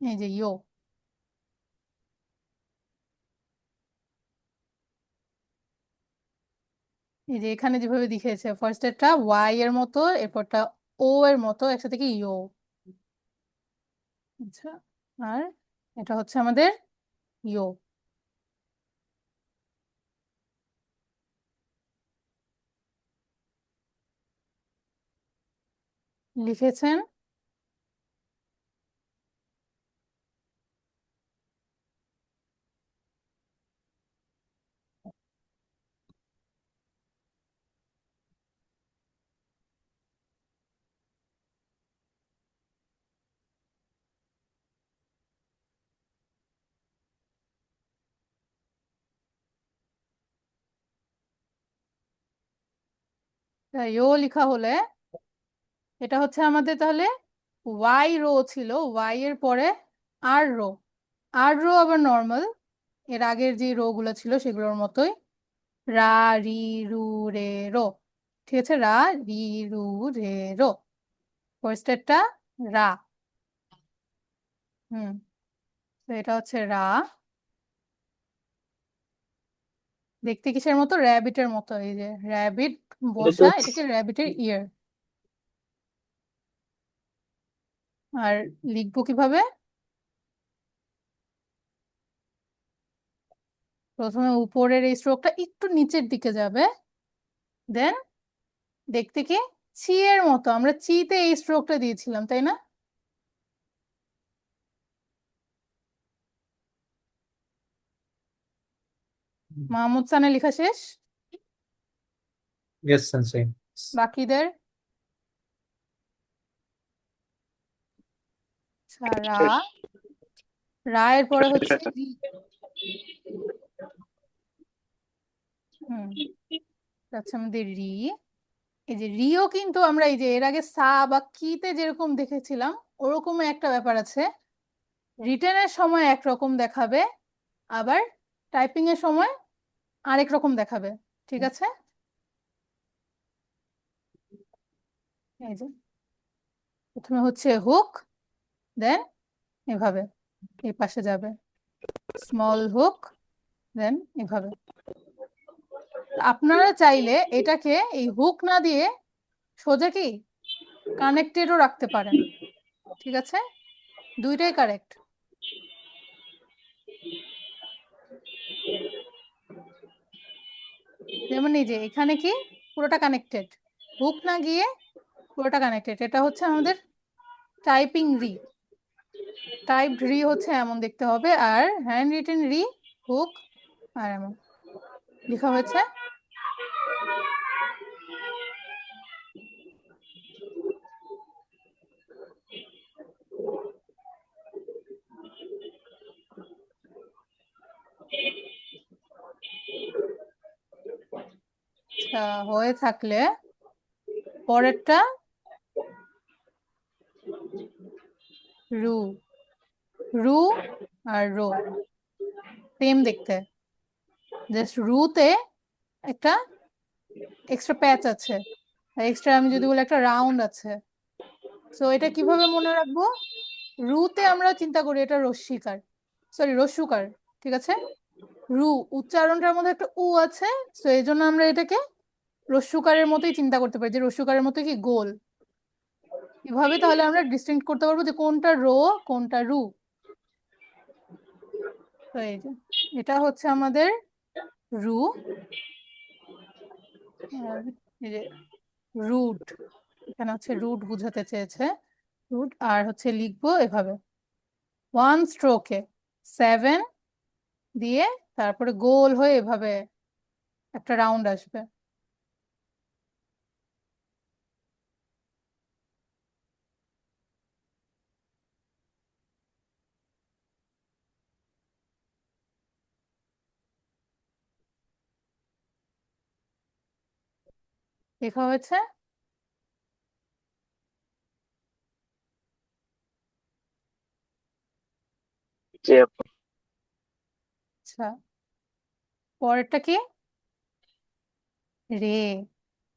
এই যে ইয়ো, এই যে এখানে যেভাবে দেখিয়েছে, ফার্স্ট একটা ওয়াই এর মতো, এরপরটা ও এর মতো, একসাথে কি ইয়ো। আচ্ছা, আর এটা হচ্ছে আমাদের ইয়ো। লিখেছেন? ইয়ো লেখা হলে এটা হচ্ছে আমাদের তাহলে ওয়াই রো ছিল, ওয়াই এর পরে আর রো। আর রো আবার নর্মাল এর আগের যে রো গুলো ছিল সেগুলোর মতোই, রা রি রু রে রো। ঠিক আছে, রা রি রু রে রো। ফার্স্টেরটা রা। তো এটা হচ্ছে রা। দেখতে কিসের মতো? র্যাবিটের মতো। এই যে র্যাবিট এটা তো বসা, এটাকে র্যাবিটের ইয়ার। আর লিখবো কিভাবে? প্রথমে উপরের এই স্ট্রোকটা একটু নিচের দিকে যাবে, দেন দেখতে কি চি এর মতো। আমরা চিতে এই স্ট্রোকটা দিয়েছিলাম, তাই না? মাহমুদ সানের লেখা শেষ? Yes, Sensei. বাকিদের? আচ্ছা, রা। শেষ। রা এর পরে হচ্ছে রি। আচ্ছা, আমাদের রি। এই যে রিও কিন্তু আমরা এই যে এর আগে সা বা কিতে যেরকম দেখেছিলাম ওরকম একটা ব্যাপার আছে। রিটেনের সময় একরকম দেখাবে, আবার টাইপিং এর সময় আরেক রকম দেখাবে। ঠিক আছে? এই যে প্রথমে হচ্ছে হুক, দেন এভাবে এই পাশে যাবে, স্মল হুক, দেন এভাবে। আপনারা চাইলে এটাকে এই হুক না দিয়ে সোজা কি কানেক্টেডও রাখতে পারেন। ঠিক আছে, দুইটাই কারেক্ট। যেমন এই যে এখানে কি পুরোটা কানেক্টেড, হুক না গিয়ে পুরোটা কানেক্টেড। এটা হচ্ছে আমাদের টাইপিং রি। টাইপড রি হচ্ছে এমন দেখতে হবে, আর হ্যান্ড রিটেন রি হুক আর এমন লেখা হয়েছে। আচ্ছা, হয়ে থাকলে পরেরটা রু। রু আর রো সেম দেখতে, জাস্ট রুতে একটা এক্সট্রা প্যাচ আছে, আর এক্সট্রা আমি যদি বলি একটা রাউন্ড আছে। সো এটা কিভাবে মনে রাখবো? রুতে আমরা চিন্তা করি এটা রস্যিকার, সরি রস্যুকার। ঠিক আছে, রু উচ্চারণটার মধ্যে একটা উ আছে, তো এই জন্য আমরা এটাকে রস্যুকারের মতোই চিন্তা করতে পারি, যে রস্যুকারের মতো কি গোল। এভাবে তাহলে আমরা ডিস্টিংক্ট করতে পারবো যে কোনটা রো কোনটা রু। তো এই যে এটা হচ্ছে আমাদের রু, আর এই যে রুট, এখানে হচ্ছে রুট বুঝাতে চেয়েছে, রুট। আর হচ্ছে লিখবো এভাবে ওয়ান স্ট্রোকে 7 দিয়ে তারপরে গোল হয়ে এভাবে একটা রাউন্ড আসবে। লেখা হয়েছে? জি আপু। আচ্ছা, পরেরটা কি? রে।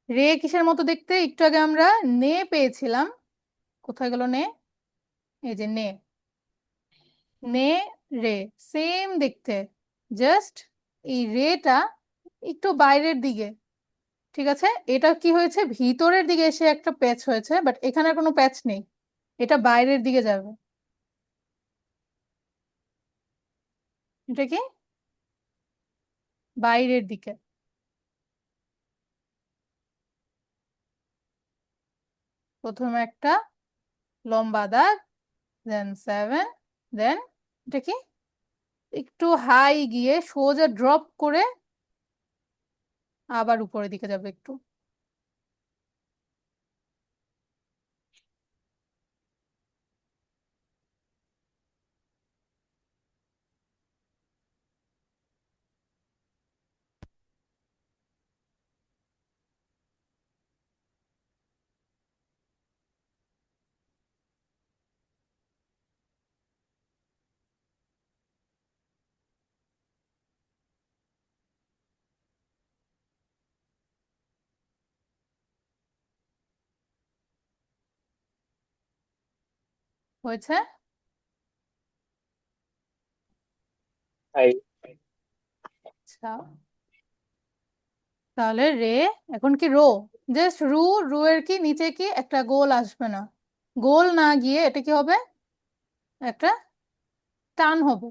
রে কিসের মতো দেখতে? একটু আগে আমরা নে পেয়েছিলাম, কোথায় গেল নে? এই যে নে। নে রে সেম দেখতে, জাস্ট এই রেটা একটু বাইরের দিকে। ঠিক আছে, এটা কি হয়েছে ভিতরের দিকে এসে একটা প্যাচ হয়েছে, বাট এখানে আর কোনো প্যাচ নেই, এটা বাইরের দিকে যাবে। এটা কি বাইরের দিকে। প্রথমে একটা লম্বা দাগ, দেন 7, দেন এটা কি একটু হাই গিয়ে সোজা ড্রপ করে আবার উপরের দিকে যাবে একটু। হয়েছে? তাই আচ্ছা, তাহলে রে, এখন কি রো, জাস্ট রু এর কি নিচে কি একটা গোল আসবে না, গোল না গিয়ে এটা কি হবে, একটা টান হবে।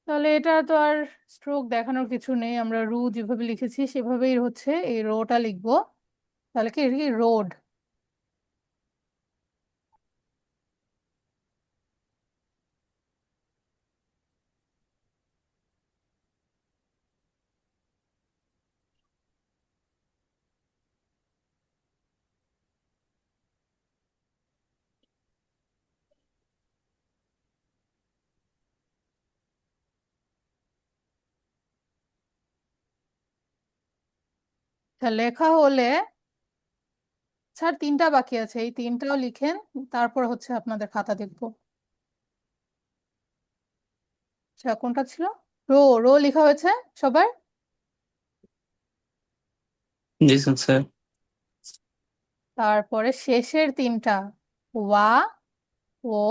তাহলে এটা তো আর স্ট্রোক দেখানোর কিছু নেই, আমরা রু যেভাবে লিখেছি সেভাবেই হচ্ছে এই রোটা লিখবো। তাহলে কি এটা কি রোড। লেখা হলে স্যার 3টা বাকি আছে, এই 3টাও লিখেন, তারপর হচ্ছে আপনাদের খাতা দেখবো। আচ্ছা, কোনটা ছিল? রো, রো লেখা হয়েছে সবার? জি স্যার। তারপরে শেষের 3টা ওয়া, ও,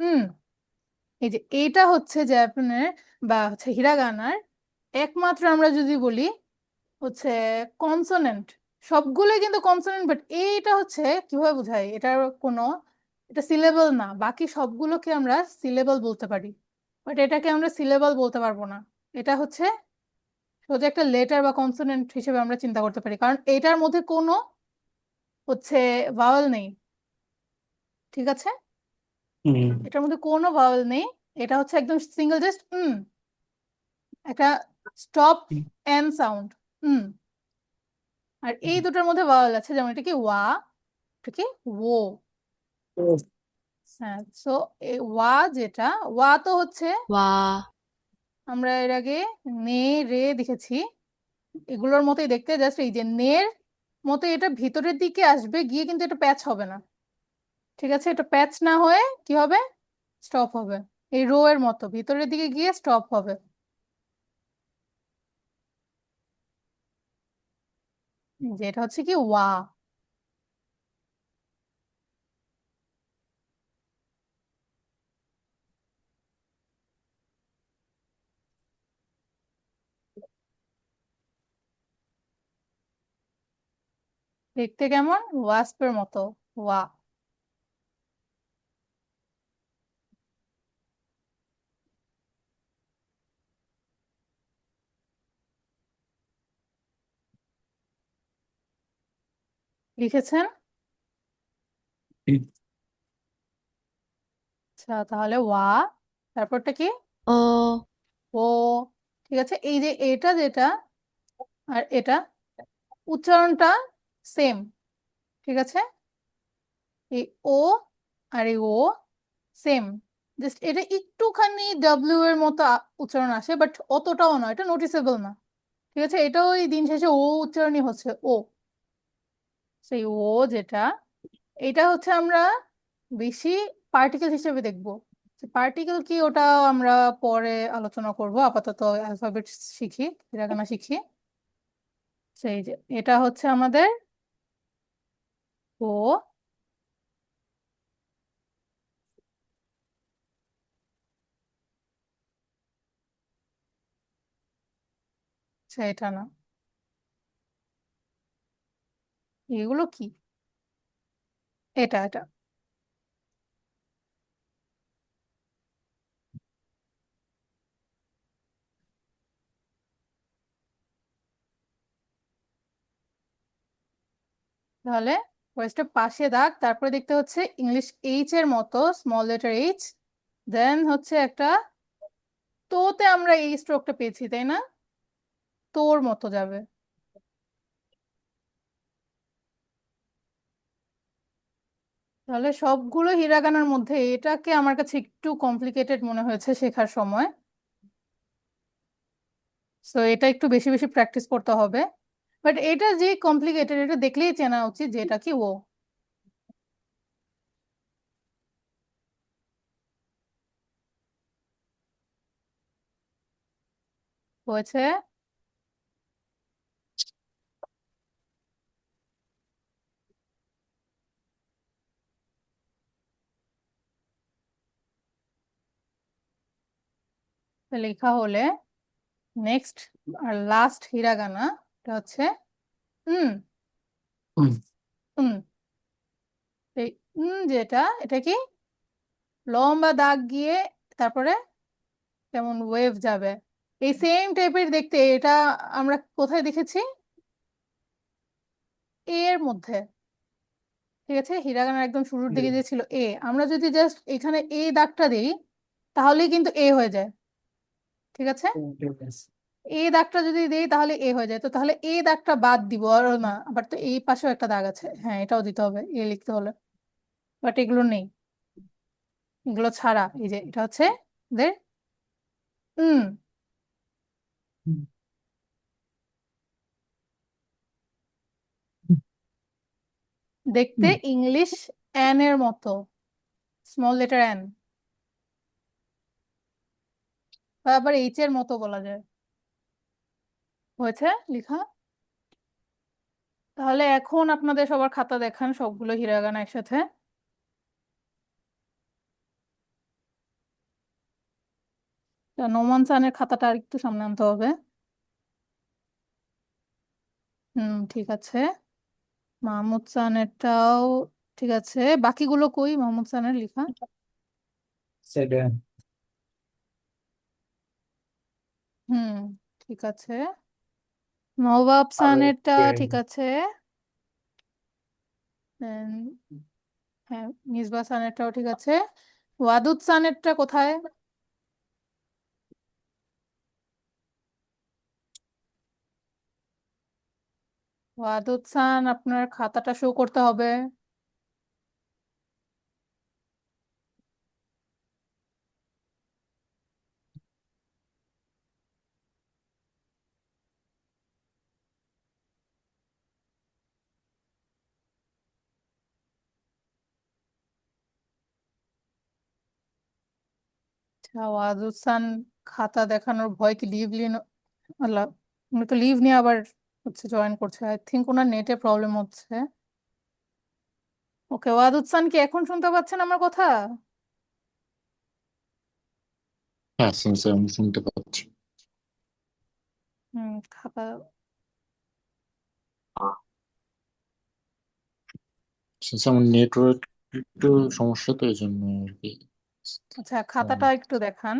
হুম, এই যে এইটা হচ্ছে জাপানের বা হচ্ছে হিরাগানার একমাত্র আমরা যদি বলি হচ্ছে কনসোনেন্ট, সবগুলোই কিন্তু কনসোনেন্ট, বাট এইটা হচ্ছে কিভাবে বোঝায়, এটার কোনো, এটা সিলেবল না, বাকি সবগুলোকে আমরা সিলেবল বলতে পারি, বাট এটাকে আমরা সিলেবল বলতে পারবো না। এটা হচ্ছে সোজা একটা লেটার বা কনসোনেন্ট হিসেবে আমরা চিন্তা করতে পারি, কারণ এটার মধ্যে কোনো হচ্ছে ভাওয়েল নেই। ঠিক আছে, হুম। এটার মধ্যে কোনো ভাওয়েল নেই, এটা হচ্ছে একদম সিঙ্গেল, জাস্ট একটা স্টপ এন সাউন্ড। আর এই দুটোর মধ্যে ভাওয়েল আছে, যেমন এটা কি ওয়া, এটা কি ও। হ্যাঁ, সো ওয়া যেটা, ওয়া তো হচ্ছে ওয়া, আমরা এর আগে নে রে দেখেছি, এগুলোর মতোই দেখতে, জাস্ট এই যে নের মতো এটা ভিতরের দিকে আসবে গিয়ে, কিন্তু এটা প্যাচ হবে না। ঠিক আছে, এটা প্যাচ না হয়ে কি হবে, স্টপ হবে, এই রো এর মতো ভিতরের দিকে গিয়ে স্টপ হবে। যেটা হচ্ছে কি ওয়া। দেখতে কেমন, ওয়াস্পের মতো, ওয়া। লিখেছেন? হুম। আচ্ছা, তাহলে ওয়া, তারপরটা কি ও, ও। ঠিক আছে, এই যে এটা যেটা আর এটা উচ্চারণটা সেম। ঠিক আছে, এই ও আর এই ও সেম, জাস্ট এটা একটুখানি ডাব্লিউ এর মতো উচ্চারণ আসে, বাট অতটাও না, এটা নোটিসেবল না। ঠিক আছে, এটাও এই দিন শেষে ও উচ্চারণই হচ্ছে ও। সেই ও যেটা, এটা হচ্ছে আমরা বেশি পার্টিকেল হিসেবে দেখবো। পার্টিকেল কি ওটা আমরা পরে আলোচনা করব, আপাতত অ্যালফাবেট শিখি, হিরাগানা শিখি। সেই যে এটা হচ্ছে আমাদের ও, এটা না, এগুলো কি, এটা তাহলে ফার্স্টে পাশে দাগ, তারপরে দেখতে হচ্ছে ইংলিশ এইচ এর মতো স্মল লেটার এইচ, দেন হচ্ছে একটা তোতে আমরা এই স্ট্রোকটা পেয়েছি তাই না, তোর মতো যাবে। তাহলে সবগুলো হিরাগানার মধ্যে এটাকে আমার কাছে একটু কমপ্লিকেটেড মনে হয়েছে শেখার সময়, সো এটা একটু বেশি বেশি প্র্যাকটিস করতে হবে। বাট এটা যে কমপ্লিকেটেড এটা দেখলেই চেনা উচিত যে এটা কি ও। হয়েছে? তো লেখা হলে নেক্সট আর লাস্ট হিরাগানা এটা হচ্ছে উম হুম উম এই যেটা এটা কি লম্বা দাগ গিয়ে তারপরে কেমন ওয়েভ যাবে, এই সেম টাইপের দেখতে এটা আমরা কোথায় দেখেছি, এর মধ্যে। ঠিক আছে, হিরাগানার একদম শুরুর দিকে যে ছিল এ, আমরা যদি জাস্ট এখানে এ দাগটা দিই তাহলেই কিন্তু এ হয়ে যায়। ঠিক আছে, ঠিক আছে। এ দাগটা যদি দেই তাহলে এ হয়ে যায়, তো তাহলে এ দাগটা বাদ দিব আর না, আবার তো এই পাশেও একটা দাগ আছে, হ্যাঁ এটাও দিতে হবে এ লিখতে হলে, বাট এগুলো নেই, এগুলো ছাড়া এই যে এটা হচ্ছে দের উম হুম। দেখতে ইংলিশ এন এর মতো, স্মল লেটার এন, বা আবার এইচ এর মতো বলা যায়। হয়েছে লেখা? তাহলে এখন আপনাদের সবার খাতা দেখান সবগুলো হিরাগানা একসাথে। নোমান সানের খাতাটা আর একটু সামনে আনতে হবে। ঠিক আছে, মাহমুদ সানেরটাও ঠিক আছে, বাকিগুলো কই মাহমুদ সানের লেখা? সেভেন। হুম ঠিক আছে, নবাব সানেরটা ঠিক আছে, Then, হ্যাঁ মিসবা সানেরটাও ঠিক আছে, ওয়াদুদ সানেরটা কোথায়? ওয়াদুদ সান আপনার খাতাটা শো করতে হবে। আচ্ছা, ওয়াদুদ সান খাতা দেখানোর ভয় কি লিভ আল্লাহ, উনি তো লিভ নিয়ে আবার হচ্ছে জয়েন করছে, আই থিঙ্ক ওনার নেটে প্রবলেম হচ্ছে। ওকে, ওয়াদুদ সান কি এখন শুনতে পাচ্ছেন আমার কথা? হ্যাঁ স্যার আমি শুনতে পাচ্ছি। খাতা স্যার আমার নেটওয়ার্ক একটু সমস্যা তো এই জন্য আর কি। আচ্ছা খাতাটা একটু দেখান।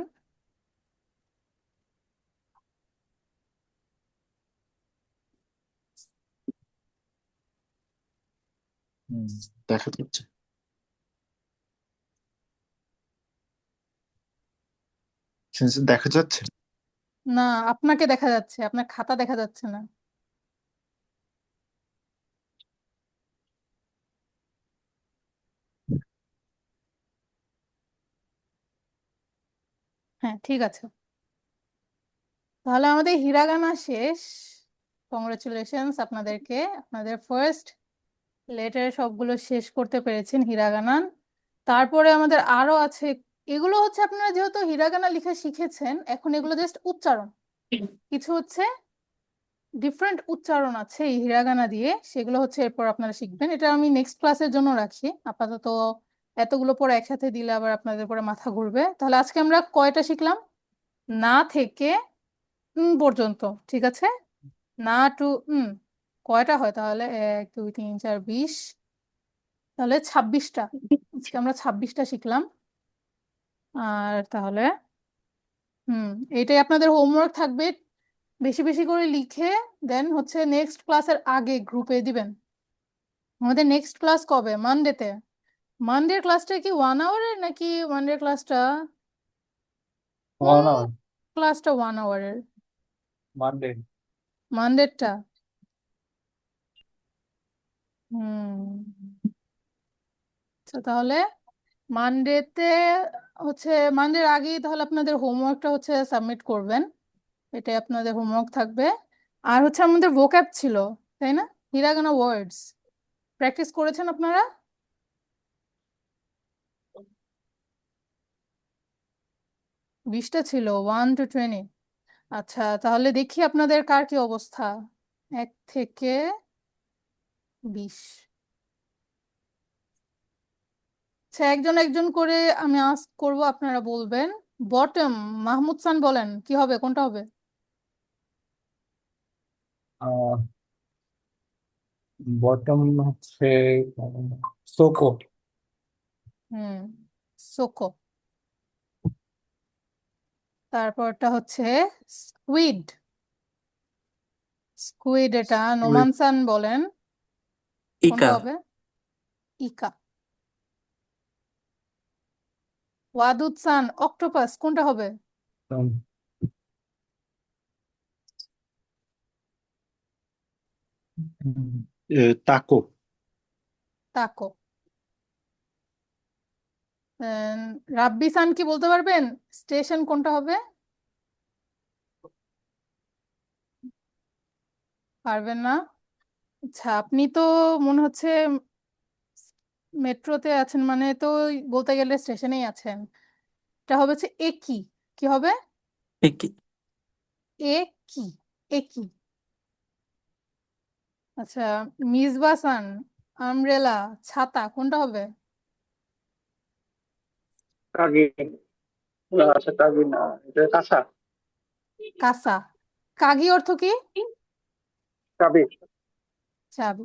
দেখা যাচ্ছে? স্যার দেখা যাচ্ছে? না, আপনাকে দেখা যাচ্ছে, আপনার খাতা দেখা যাচ্ছে না। হ্যাঁ ঠিক আছে, তাহলে আমাদের হিরাগানা শেষ। কংগ্রেচুলেশনস আপনাদেরকে, আপনাদের ফার্স্ট লেটার সবগুলো শেষ করতে পেরেছেন হিরাগানা। তারপরে আমাদের আরো আছে, এগুলো হচ্ছে আপনারা যেহেতু হিরাগানা লিখে শিখেছেন এখন এগুলো জাস্ট উচ্চারণ, কিছু হচ্ছে ডিফারেন্ট উচ্চারণ আছে এই হিরাগানা দিয়ে, সেগুলো হচ্ছে এরপর আপনারা শিখবেন, এটা আমি নেক্সট ক্লাসের জন্য রাখি। আপাতত এতগুলো পরে একসাথে দিলে আবার আপনাদের পরে মাথা ঘুরবে। তাহলে আজকে আমরা কয়টা শিখলাম? না থেকে পর্যন্ত, ঠিক আছে, না টু কয়টা হয় তাহলে, 1 2 3 4 20, তাহলে 26টা, আজকে আমরা 26টা শিখলাম। আর তাহলে এটাই আপনাদের হোমওয়ার্ক থাকবে, বেশি বেশি করে লিখে দেন হচ্ছে নেক্সট ক্লাসের আগে গ্রুপে দিবেন আমাদের নেক্সট ক্লাস কবে? মানডেতে? মানডের ক্লাসটা কি 1 আওয়ারের নাকি মানডের ক্লাসটা 1 hour, ক্লাসটা 1 আওয়ারের? Monday. মানডেরটা হুম আচ্ছা, তাহলে মানডেতে হচ্ছে মানডের আগেই তাহলে আপনাদের হোমওয়ার্কটা হচ্ছে সাবমিট করবেন। এটাই আপনাদের হোমওয়ার্ক থাকবে। আর হচ্ছে আমাদের ভোক্যাব ছিল, তাই না? হিরাগানা ওয়ার্ডস প্র্যাকটিস করেছেন আপনারা? বিশটা ছিল, 1 to 20। আচ্ছা, তাহলে দেখি আপনাদের কার কি অবস্থা 1 থেকে 20। আচ্ছা, একজন একজন করে আমি আস্ক করব, আপনারা বলবেন। বটম, মাহমুদ খান বলেন কি হবে, কোনটা হবে? আহ বটম হচ্ছে সোকো। হুম সোকো। তারপরটা হচ্ছে স্কুইড। স্কুইড, এটা নোমান খান বলেন কোনটা ইকা। হবে? ইকা। ওয়াদুদ খান, অক্টোপাস কোনটা হবে? উম, তাকো। তাকো। রাব্বি খান কি বলতে পারবেন স্টেশন কোনটা হবে? পারবেন না? আচ্ছা, আপনি তো মনে হচ্ছে মেট্রোতে আছেন, মানে তো বলতে গেলে স্টেশনেই আছেন। এটা হবে হচ্ছে একই। কি হবে? একই। একই। একই। আচ্ছা, মিসবাহ খান, আমব্রেলা, ছাতা কোনটা হবে? কাগি। না, আচ্ছা কাগি না, এটা কাঁচা। কাসা। কাগি অর্থ কি? কাবি। চাবি।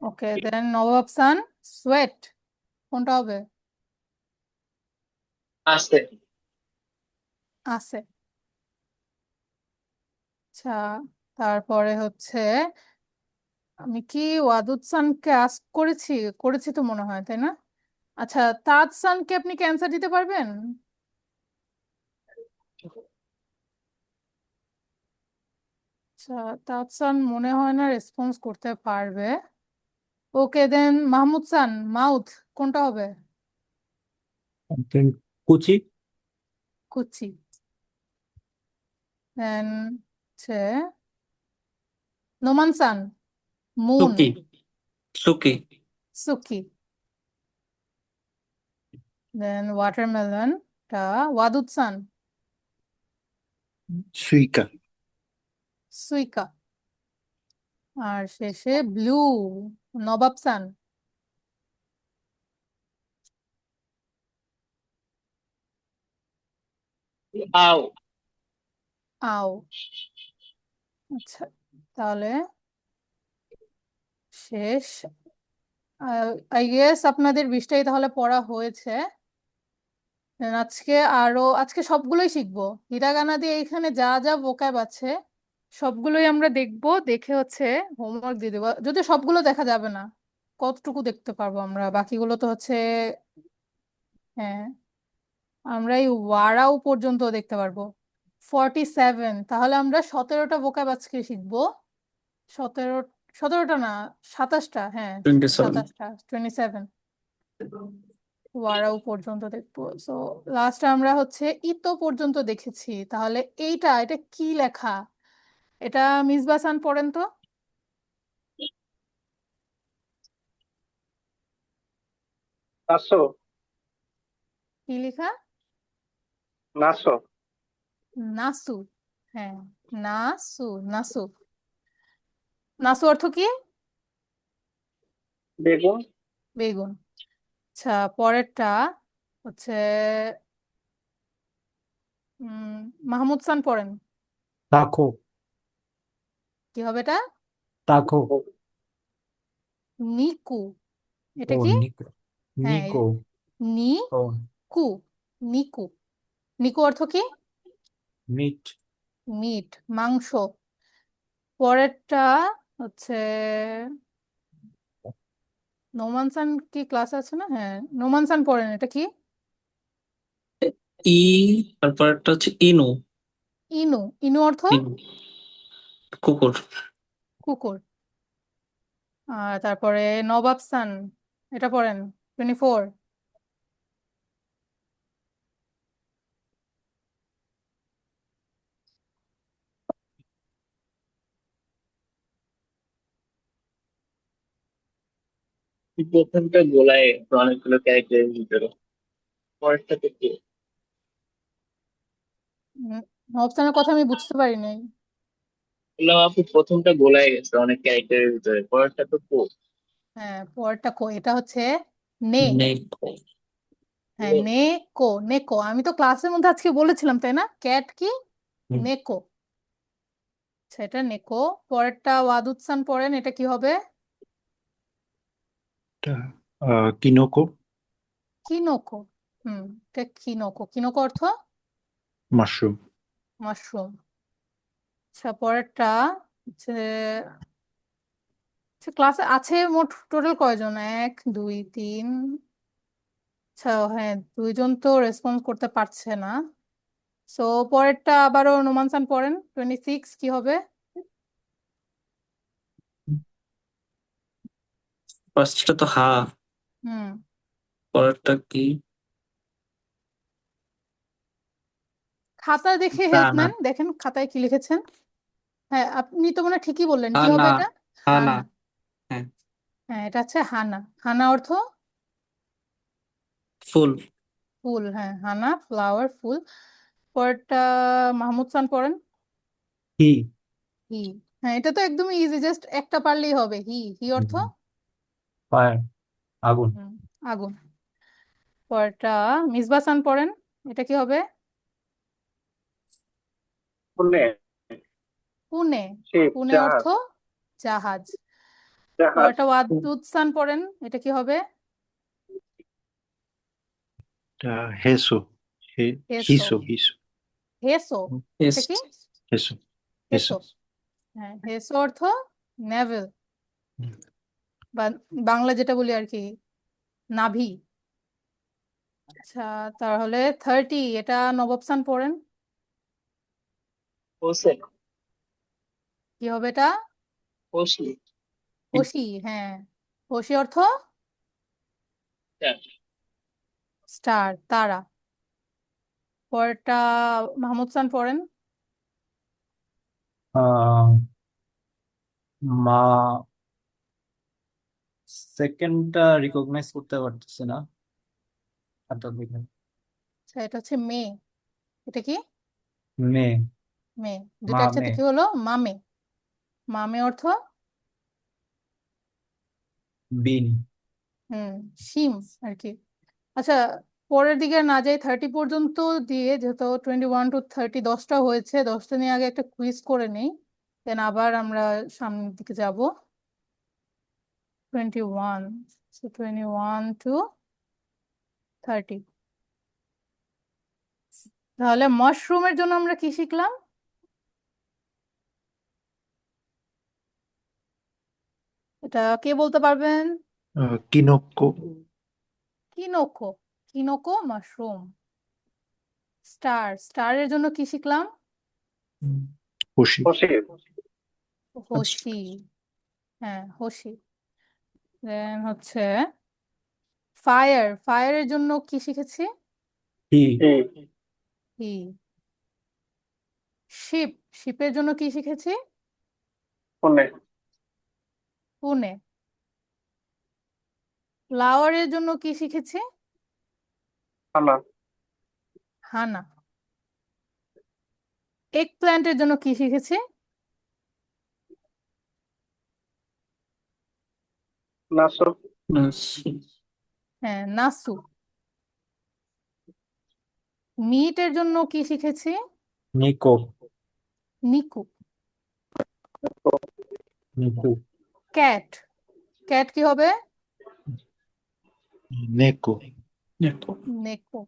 ওকে, দেন নবাব খান, সোয়েট কোনটা হবে? আসতে। আছে। আচ্ছা, তারপরে হচ্ছে আমি কি ওয়াদুদ খানকে আস্ক করেছি? করেছি তো মনে হয়, তাই না? আচ্ছা, তাজ খানকে আপনি কি অ্যান্সার দিতে পারবেন? আচ্ছা, তাজ খান মনে হয় না রেসপন্স করতে পারবে। ওকে, দেন মাহমুদ খান, মাউথ কোনটা হবে? then কুচি। কুচি। দেন হচ্ছে নোমান খান, মুন। সুকি। সুকি। সুকি। দেন ওয়াটারমেলন টা ওয়াদুদ খান, সুইকা। সুইকা। আর শেষে ব্লু, নবাব খান। আও। আও। আচ্ছা, তাহলে শেষ। আই গেস আপনাদের 20টাই তাহলে পড়া হয়েছে। Then আজকে সবগুলোই শিখবো। হিরাগানা দিয়ে এখানে যা যা ভোকাব আছে সবগুলোই আমরা দেখবো, দেখে হচ্ছে হোমওয়ার্ক দিয়ে দেবো। যদি সবগুলো দেখা যাবে না, কতটুকু দেখতে পারবো আমরা? বাকিগুলো তো হচ্ছে হ্যাঁ, আমরা এই ওয়ারাও পর্যন্ত দেখতে পারবো। 47, তাহলে আমরা 17টা ভোকাব আজকে শিখবো। 17, 17টা না, 27টা, হ্যাঁ 27। 27টা, 27 ওয়ারাও পর্যন্ত দেখবো। সো লাস্টে আমরা হচ্ছে ইতো পর্যন্ত দেখেছি। তাহলে এটা কি লেখা? এটা মিসবাহ খান পড়েন তো। নাসো। কি লেখা? নাসো। নাসু। হ্যাঁ, নাসু। নাসু। নাসু অর্থ কি? বেগুন। বেগুন। আচ্ছা, পরেরটা হচ্ছে মাহমুদ খান পড়েন। তাকো। কি হবে এটা? তাকো। নিকু। এটা ও কি? নিকো। হ্যাঁ, নিকো। ও নিকু। নিকু। নিকু অর্থ কি? মিট। মিট, মাংস। পরেরটা হচ্ছে নোমানসান কি ক্লাস আছে না? হ্যাঁ, নোমানসান পড়েন। এটা কি? ই তারপর একটা হচ্ছে ইনু। ইনু। ইনু অর্থ ইনু কুকুর। কুকুর। আর তারপরে নবাবসান, এটা পড়েন। 24। প্রথমটা গোলায় অনেকগুলো ক্যারেক্টারের ভিতরে, পরেরটাতে কি? নবাবসানের কথা আমি বুঝতে পারি নাই। বললাম আপু প্রথমটা গোলায় গেছে অনেক ক্যারেক্টারের ভিতরে, পরেরটা তো কো। হ্যাঁ, পরেরটা কো। এটা হচ্ছে নে। নেকো। হ্যাঁ, নেকো। নেকো আমি তো ক্লাসের মধ্যে আজকে বলেছিলাম, তাই না? ক্যাট কি? হুম। নেকো। সেটা নেকো। পরেরটা ওয়াদুদসান পড়েন। এটা কি হবে? এটা কিনোকো, কিনোকো। এটা কিনোকো। কিনোকো অর্থ মাশরুম। মাশরুম। আচ্ছা, পরেরটা হচ্ছে ক্লাসে আছে মোট টোটাল কয়জন? 1 2 3। আচ্ছা, হ্যাঁ, 2জন তো রেসপন্স করতে পারছে না। সো পরেরটা আবারও নোমানসান পড়েন। 26 কি হবে? ফার্স্টটা তো হা, হুম পরেরটা কি? খাতা দেখে না হেল্প না, নেন, দেখেন খাতায় কি লিখেছেন। হ্যাঁ, আপনি তো মনে হয় ঠিকই বললেন। কি হবে হানা। এটা? হানা, হানা। হ্যাঁ। হ্যাঁ, এটা হচ্ছে হানা। হানা অর্থ ফুল। ফুল। হ্যাঁ, হানা ফ্লাওয়ার, ফুল। পরেরটা মাহমুদ খান পড়েন। হি, হি। হ্যাঁ, এটা তো একদমই ইজি, জাস্ট একটা পারলেই হবে। হি। হি অর্থ ফায়ার, আগুন। হুম, আগুন। পরেরটা মিসবাহ খান পড়েন। এটা কি হবে? পুনে, পুনে। শিপ, পুনে অর্থ জাহাজ, জাহাজ। জাহাজ। পরেরটা ওয়াদুদ খান পড়েন। এটা কি হবে? এটা হেসো, হেসো। হিসো হিসো হেসো। এস। এটা কি? হেসো হেসো। হেসো। হ্যাঁ, হেসো অর্থ নেভেল, বা বাংলা যেটা বলি আর কি, নাভি। আচ্ছা, তাহলে 30, এটা নবাবসান পড়েন। হোসে। কি হবে এটা? হোসি। হোসি। হ্যাঁ, হোসি অর্থ স্টার, তারা। পরেরটা মাহমুদ খান পড়েন। আহ, মা, সেকেন্ডটা রিকগনাইজ করতে পারতেছি না। খাতা দেখে। আচ্ছা, এটা হচ্ছে মে। এটা কি? মে, মে। মা দুইটা একসাথে মে, কি হলো? মামে। মামে অর্থ বিন। শিম আর কি। আচ্ছা, পরের দিকে না যাই, 30 পর্যন্ত দিয়ে, যেহেতু 21 to 30 10টা হয়েছে, 10টা নিয়ে আগে একটা কুইজ করে নেই, দেন আবার আমরা সামনের দিকে যাব। 21, so 21 to 30। তাহলে মাশরুমের জন্য আমরা কি শিখলাম? এটা কে বলতে পারবেন? কিনোকো, কিনোকো। কিনোকো মাশরুম। স্টার। স্টারের জন্য কি শিখলাম? হোশি। হোসি, হোশি। হ্যাঁ, হোশি। দেন হচ্ছে ফায়ার। ফায়ারের জন্য কি শিখেছি? হি, হি, হি। শিপ। শিপের জন্য কি শিখেছি? পুনে, পুনে। ফ্লাওয়ারের জন্য কি শিখেছি? হানা, হানা। এগ প্ল্যান্টের জন্য কি শিখেছি? নাসো, হ্যাঁ, নাসু। মিটের জন্য কি শিখেছি? নিকো, নিকু। নিকু, ক্যাট। ক্যাট কি হবে? নেকো, নেকো। নেকো।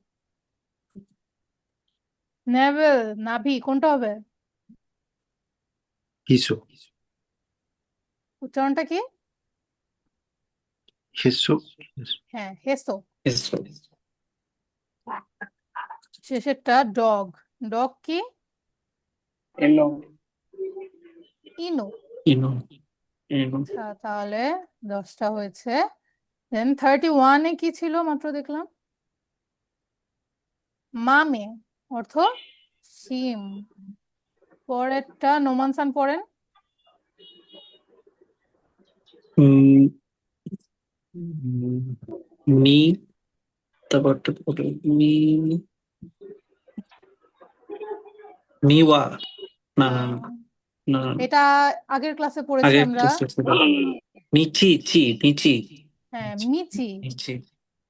নেভেল, নাভি, কোনটা হবে? হিসো, উচ্চারণটা কি? হেসো হ্যাঁ হেসো। এসো শেষেরটা ডগ। ডগ কি? এনো ইনু। ইনো ইনো আচ্ছা তাহলে 10টা হয়েছে। দেন 31-এ কি ছিল মাত্র দেখলাম? মামে অর্থ শিম। পরেরটা নোমানসান পড়েন। উম, উম, মি তারপরটা পরে মি মিওয়া না না না না না, এটা আগের ক্লাসে পড়েছি আগের আমরা। ক্লাসে ছিল মিচি মিচি হ্যাঁ মিচি। মিচি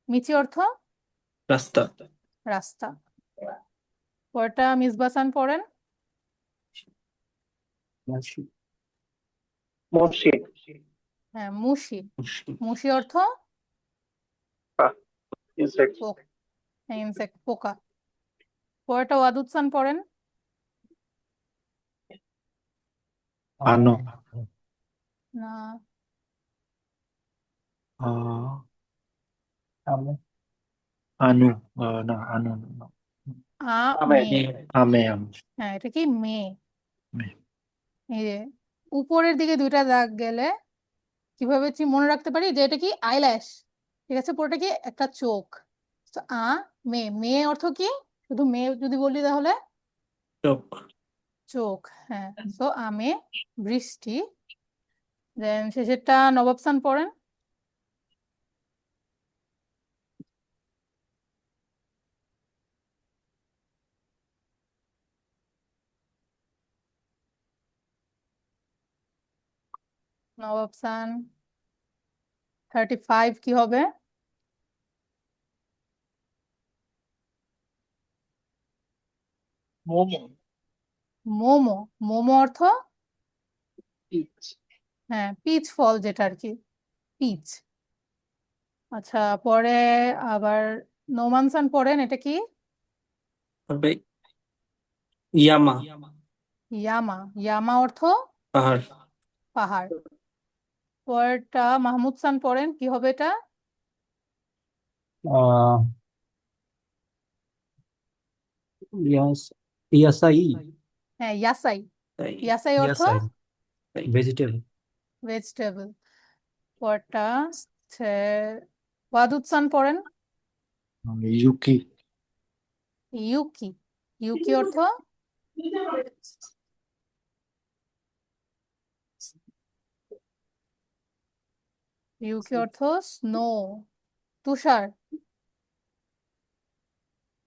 মিচি অর্থ রাস্তা রাস্তা। পরেরটা মিসবাসান পড়েন। মসজিদ হ্যাঁ মুশি। মুশি অর্থ ইনসেক্ট ইনসেক্ট, পোকা। পরেরটা ওয়াদুদসান পড়েন। আনো না আনু না আনু না। আমে মে। আমে হ্যাঁ এটা কি মে। মে। এই যে উপরের দিকে 2টা দাগ গেলে কিভাবে মনে রাখতে পারি যে এটা কি আইল্যাশ, ঠিক আছে? পুরোটা কি একটা চোখ। তো মে। মে অর্থ কি? শুধু মে যদি বলি তাহলে চোখ চোখ। হ্যাঁ তো আমে বৃষ্টি। দেন শেষেরটা নবাবসান পড়েন। নবাবসান 35 কি হবে? মোমো মোমো। মোমো অর্থ পিচ হ্যাঁ পিচ ফল, যেটা আর কি পিচ। আচ্ছা পরে আবার নোমানসান পড়েন। এটা কি? হবে ইয়ামা ইয়ামা। ইয়ামা অর্থ পাহাড় পাহাড়। পরেরটা মাহমুদ সান পড়েন। কি হবে এটা? আহ ইয়াসাই হ্যাঁ ইয়াসাই। তাই ইয়াসাই অর্থ ইয়াসাই তাই ভেজিটেবল। ভেজিটেবল। পরেরটা হচ্ছে ওয়াদুদ সান পড়েন। ইউকি ইউকি। ইউকি অর্থ ইউকি অর্থ স্নো, তুষার।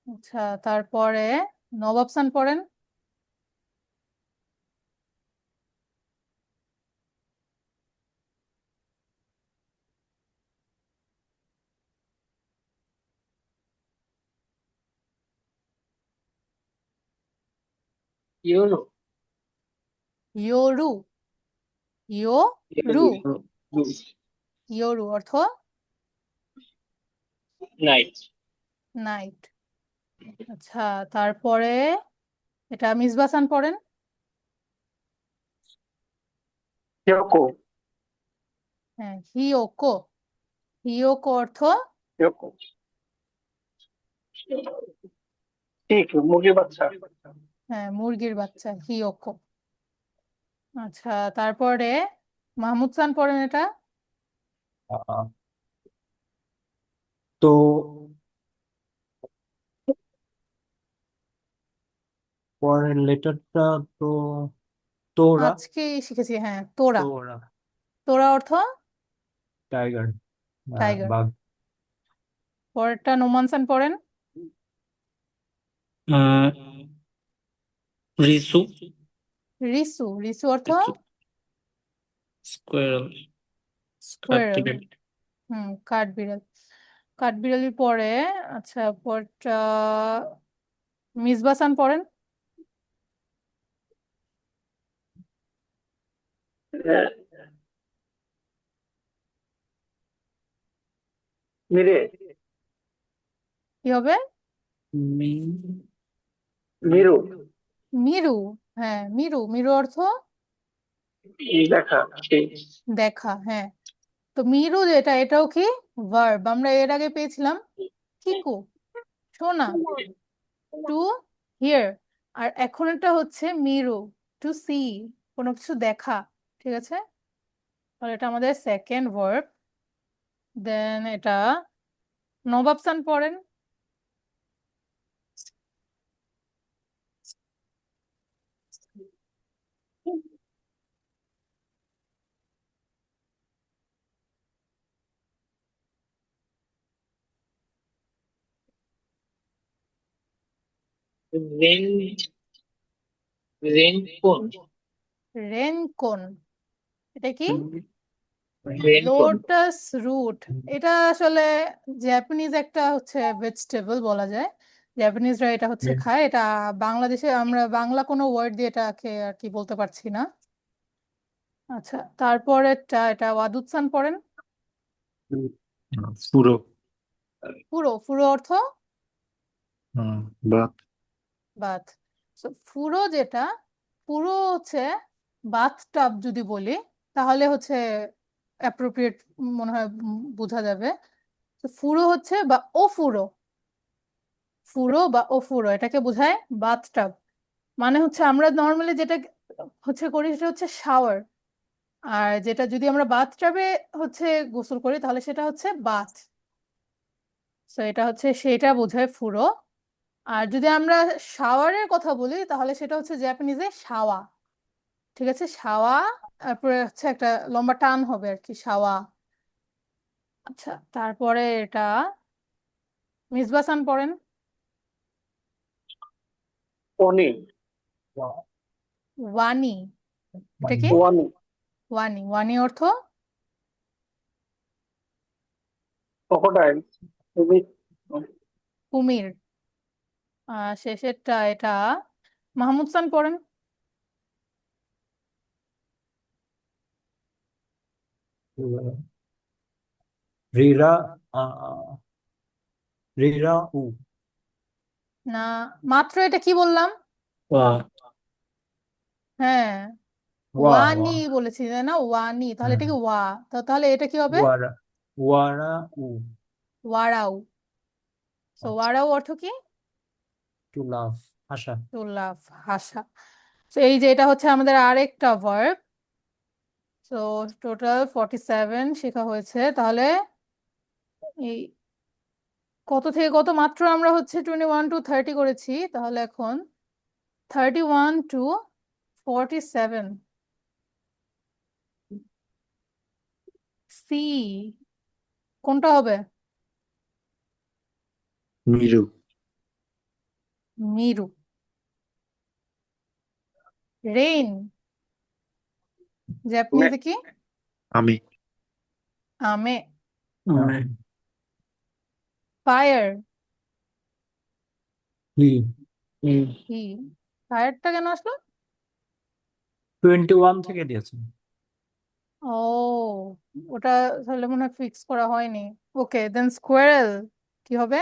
আচ্ছা তারপরে নবাবসান পড়েন। ইউনো ইয়োরু। ইয়োরু। ইয়োরু অর্থ নাইট নাইট। আচ্ছা তারপরে এটা মিসবাসান পড়েন। হিয়োকো হ্যাঁ হিয়োকো। হিয়োকো অর্থ হিয়োকো ঠিক মুরগির বাচ্চা হ্যাঁ মুরগির বাচ্চা, হিয়োকো। আচ্ছা তারপরে মাহমুদ সান পড়েন। এটা তো পরের লেটারটা তো তোরা আজকে শিখেছি। হ্যাঁ তোরা। তোরা তোরা অর্থ টাইগার টাইগার। বাঘ। পরেরটা নোমানসান পড়েন। আহ রিসু রিসু। রিসু অর্থ স্কোয়ারল স্কোয়ারেল। কাঠবিড়াল। কাঠবিড়ালির পরে আচ্ছা পরটা মিসবাসান পড়েন। মিরে কি হবে? মি মিরু মিরু। হ্যাঁ মিরু। মিরু অর্থ দেখা সেই দেখা। হ্যাঁ তো মিরু যেটা এটাও কি ভার্ব। আমরা এর আগে পেয়েছিলাম কিকু, শোনা, টু হিয়ার। আর এখন এটা হচ্ছে মিরু, টু সি, কোনো কিছু দেখা। ঠিক আছে, তাহলে এটা আমাদের সেকেন্ড ভার্ব। দেন এটা নবাব সান পড়েন। রেন রেনকোন রেনকোন, এটা কি রেনকোন লোটাস রুট। এটা আসলে জাপানিজ একটা হচ্ছে ভেজিটেবল বলা যায়, জাপানিজরা এটা হচ্ছে খায়। এটা বাংলাদেশে আমরা বাংলা কোনো ওয়ার্ড দিয়ে এটাকে আর কি বলতে পারছি না। আচ্ছা, তারপরে এটা ওয়াদুদসান পড়েন। পুরো পুরো, পুরো অর্থ বাত বাথ। পুরো যেটা, পুরো হচ্ছে বাথটাব যদি বলি তাহলে হচ্ছে অ্যাপ্রোপ্রিয়েট মনে হয়, বোঝা যাবে। তো ফুরো হচ্ছে বা ও ফুরো, ফুরো বা ও ফুরো এটাকে বোঝায় বাথটাব। মানে হচ্ছে আমরা নর্মালি যেটা হচ্ছে করি সেটা হচ্ছে শাওয়ার, আর যেটা যদি আমরা বাথটাবে হচ্ছে গোসল করি তাহলে সেটা হচ্ছে বাথ। তো এটা হচ্ছে সেটা বোঝায় ফুরো। আর যদি আমরা শাওয়ারের কথা বলি তাহলে সেটা হচ্ছে জাপানিজে শাওয়া। ঠিক আছে, শাওয়া, তারপরে হচ্ছে একটা লম্বা টান হবে আর কি, শাওয়া। আচ্ছা, তারপরে এটা মিসবাসান পড়েন। অনি ওয়ানি, এটা কি ওয়ানি ওয়ানি? ওয়ানি অর্থ ক্রোকোডাইল তুমি কুমির। শেষেরটা এটা মাহমুদ সান পড়েন। রিরা আহ, রিরা উ না, মাত্র এটা কি বললাম? ওয়া হ্যাঁ, ওয়া ওয়ানি ওয়া বলেছি তাই না? ওয়ানি, তাহলে হ্যাঁ এটা কি ওয়া? তাহলে এটা কি হবে? ওয়ারা ওয়ারা উ ওয়ারাউ। তো আচ্ছা ওয়ারাউ অর্থ কি? টু লাভ, আশা। টু লাভ, হাসা। তো এই যে এটা হচ্ছে আমাদের আরেকটা ভার্ব। তো টোটাল 47 শেখা হয়েছে। তাহলে এই কত থেকে কত, মাত্র আমরা হচ্ছে 21 টু 30 করেছি, তাহলে এখন 31 টু 47। সি কোনটা হবে? মিরু মিরু। রেইন জাপানিজে কি? আমি আমে। হ্যাঁ। ফায়ার, হি হি। ফায়ারটা কেন আসলো? 21 থেকে দিয়েছেন। ও, ওটা তাহলে মনে হয় ফিক্স করা হয়নি। ওকে, দেন স্কোয়ারেল কি হবে?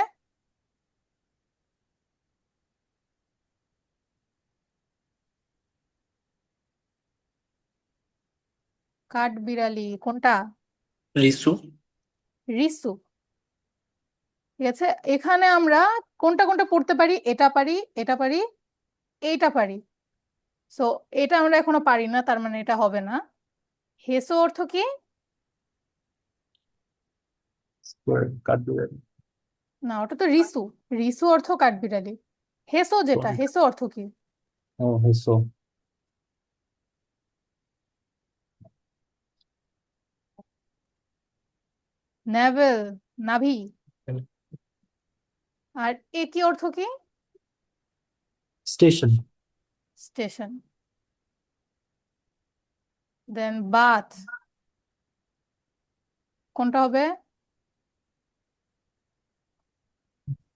কাঠ বিড়ালি কোনটা? রিসু রিসু। ঠিক আছে, এখানে আমরা কোনটা কোনটা পড়তে পারি? এটা পারি, এটা পারি, এইটা পারি। সো এটা আমরা এখনো পারি না, তার মানে এটা হবে না। হেসো অর্থ কি? স্কোয়ার কাঠবিড়ালি। না, ওটা তো রিসু। রিসু অর্থ কাঠবিড়ালি। হেসো যেটা, হেসো অর্থ কি? ও হেসো নেভেল, নাভি। আর এ কি অর্থ কি? স্টেশন। স্টেশন। দেন বাথ কোনটা হবে?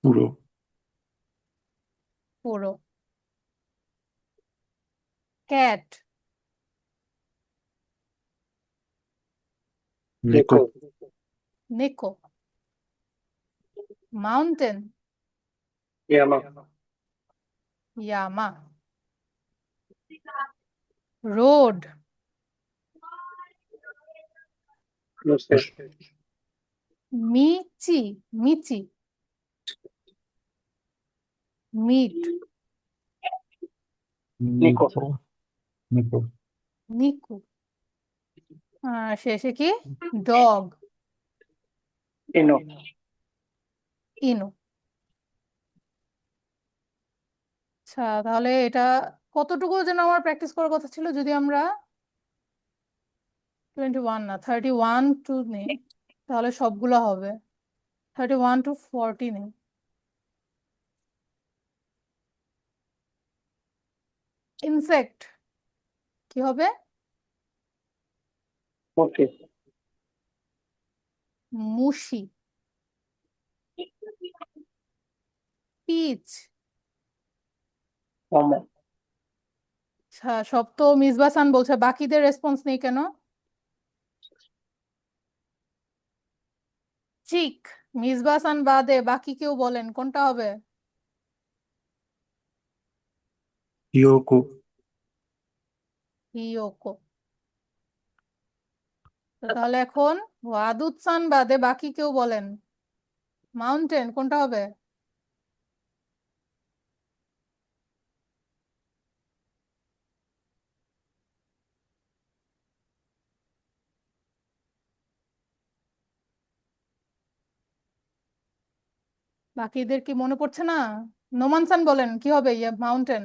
পুরো পুরো। ক্যাট, নেকো দেখো নেকো। মাউন্টেন, ইয়ামা ইয়ামা। রোড, বুঝতে মিচি, মিচি, মিট, নিকো নিকো নিকো নিকু, আর শেষে কি? ডগ, ইনো ইনু। আচ্ছা, তাহলে এটা কতটুকু যেন আমার প্র্যাকটিস করার কথা ছিল, যদি আমরা 21 না 31 টু নেই তাহলে সবগুলো হবে। 31 to 40 নেই। ইনসেক্ট কি হবে? মুরগি মুশি, পিচ। মোমো আচ্ছা, সব তো মিসবাসান বলছে, বাকিদের রেসপন্স নেই কেন? চিক, মিসবাসান বাদে বাকি কেউ বলেন কোনটা হবে? ইয়োকো হিয়োকো। তাহলে এখন ওয়াদুদসান বাদে বাকি কেউ বলেন মাউন্টেন কোনটা হবে? বাকিদের কি মনে পড়ছে না? নোমানসান বলেন কি হবে? মাউন্টেন।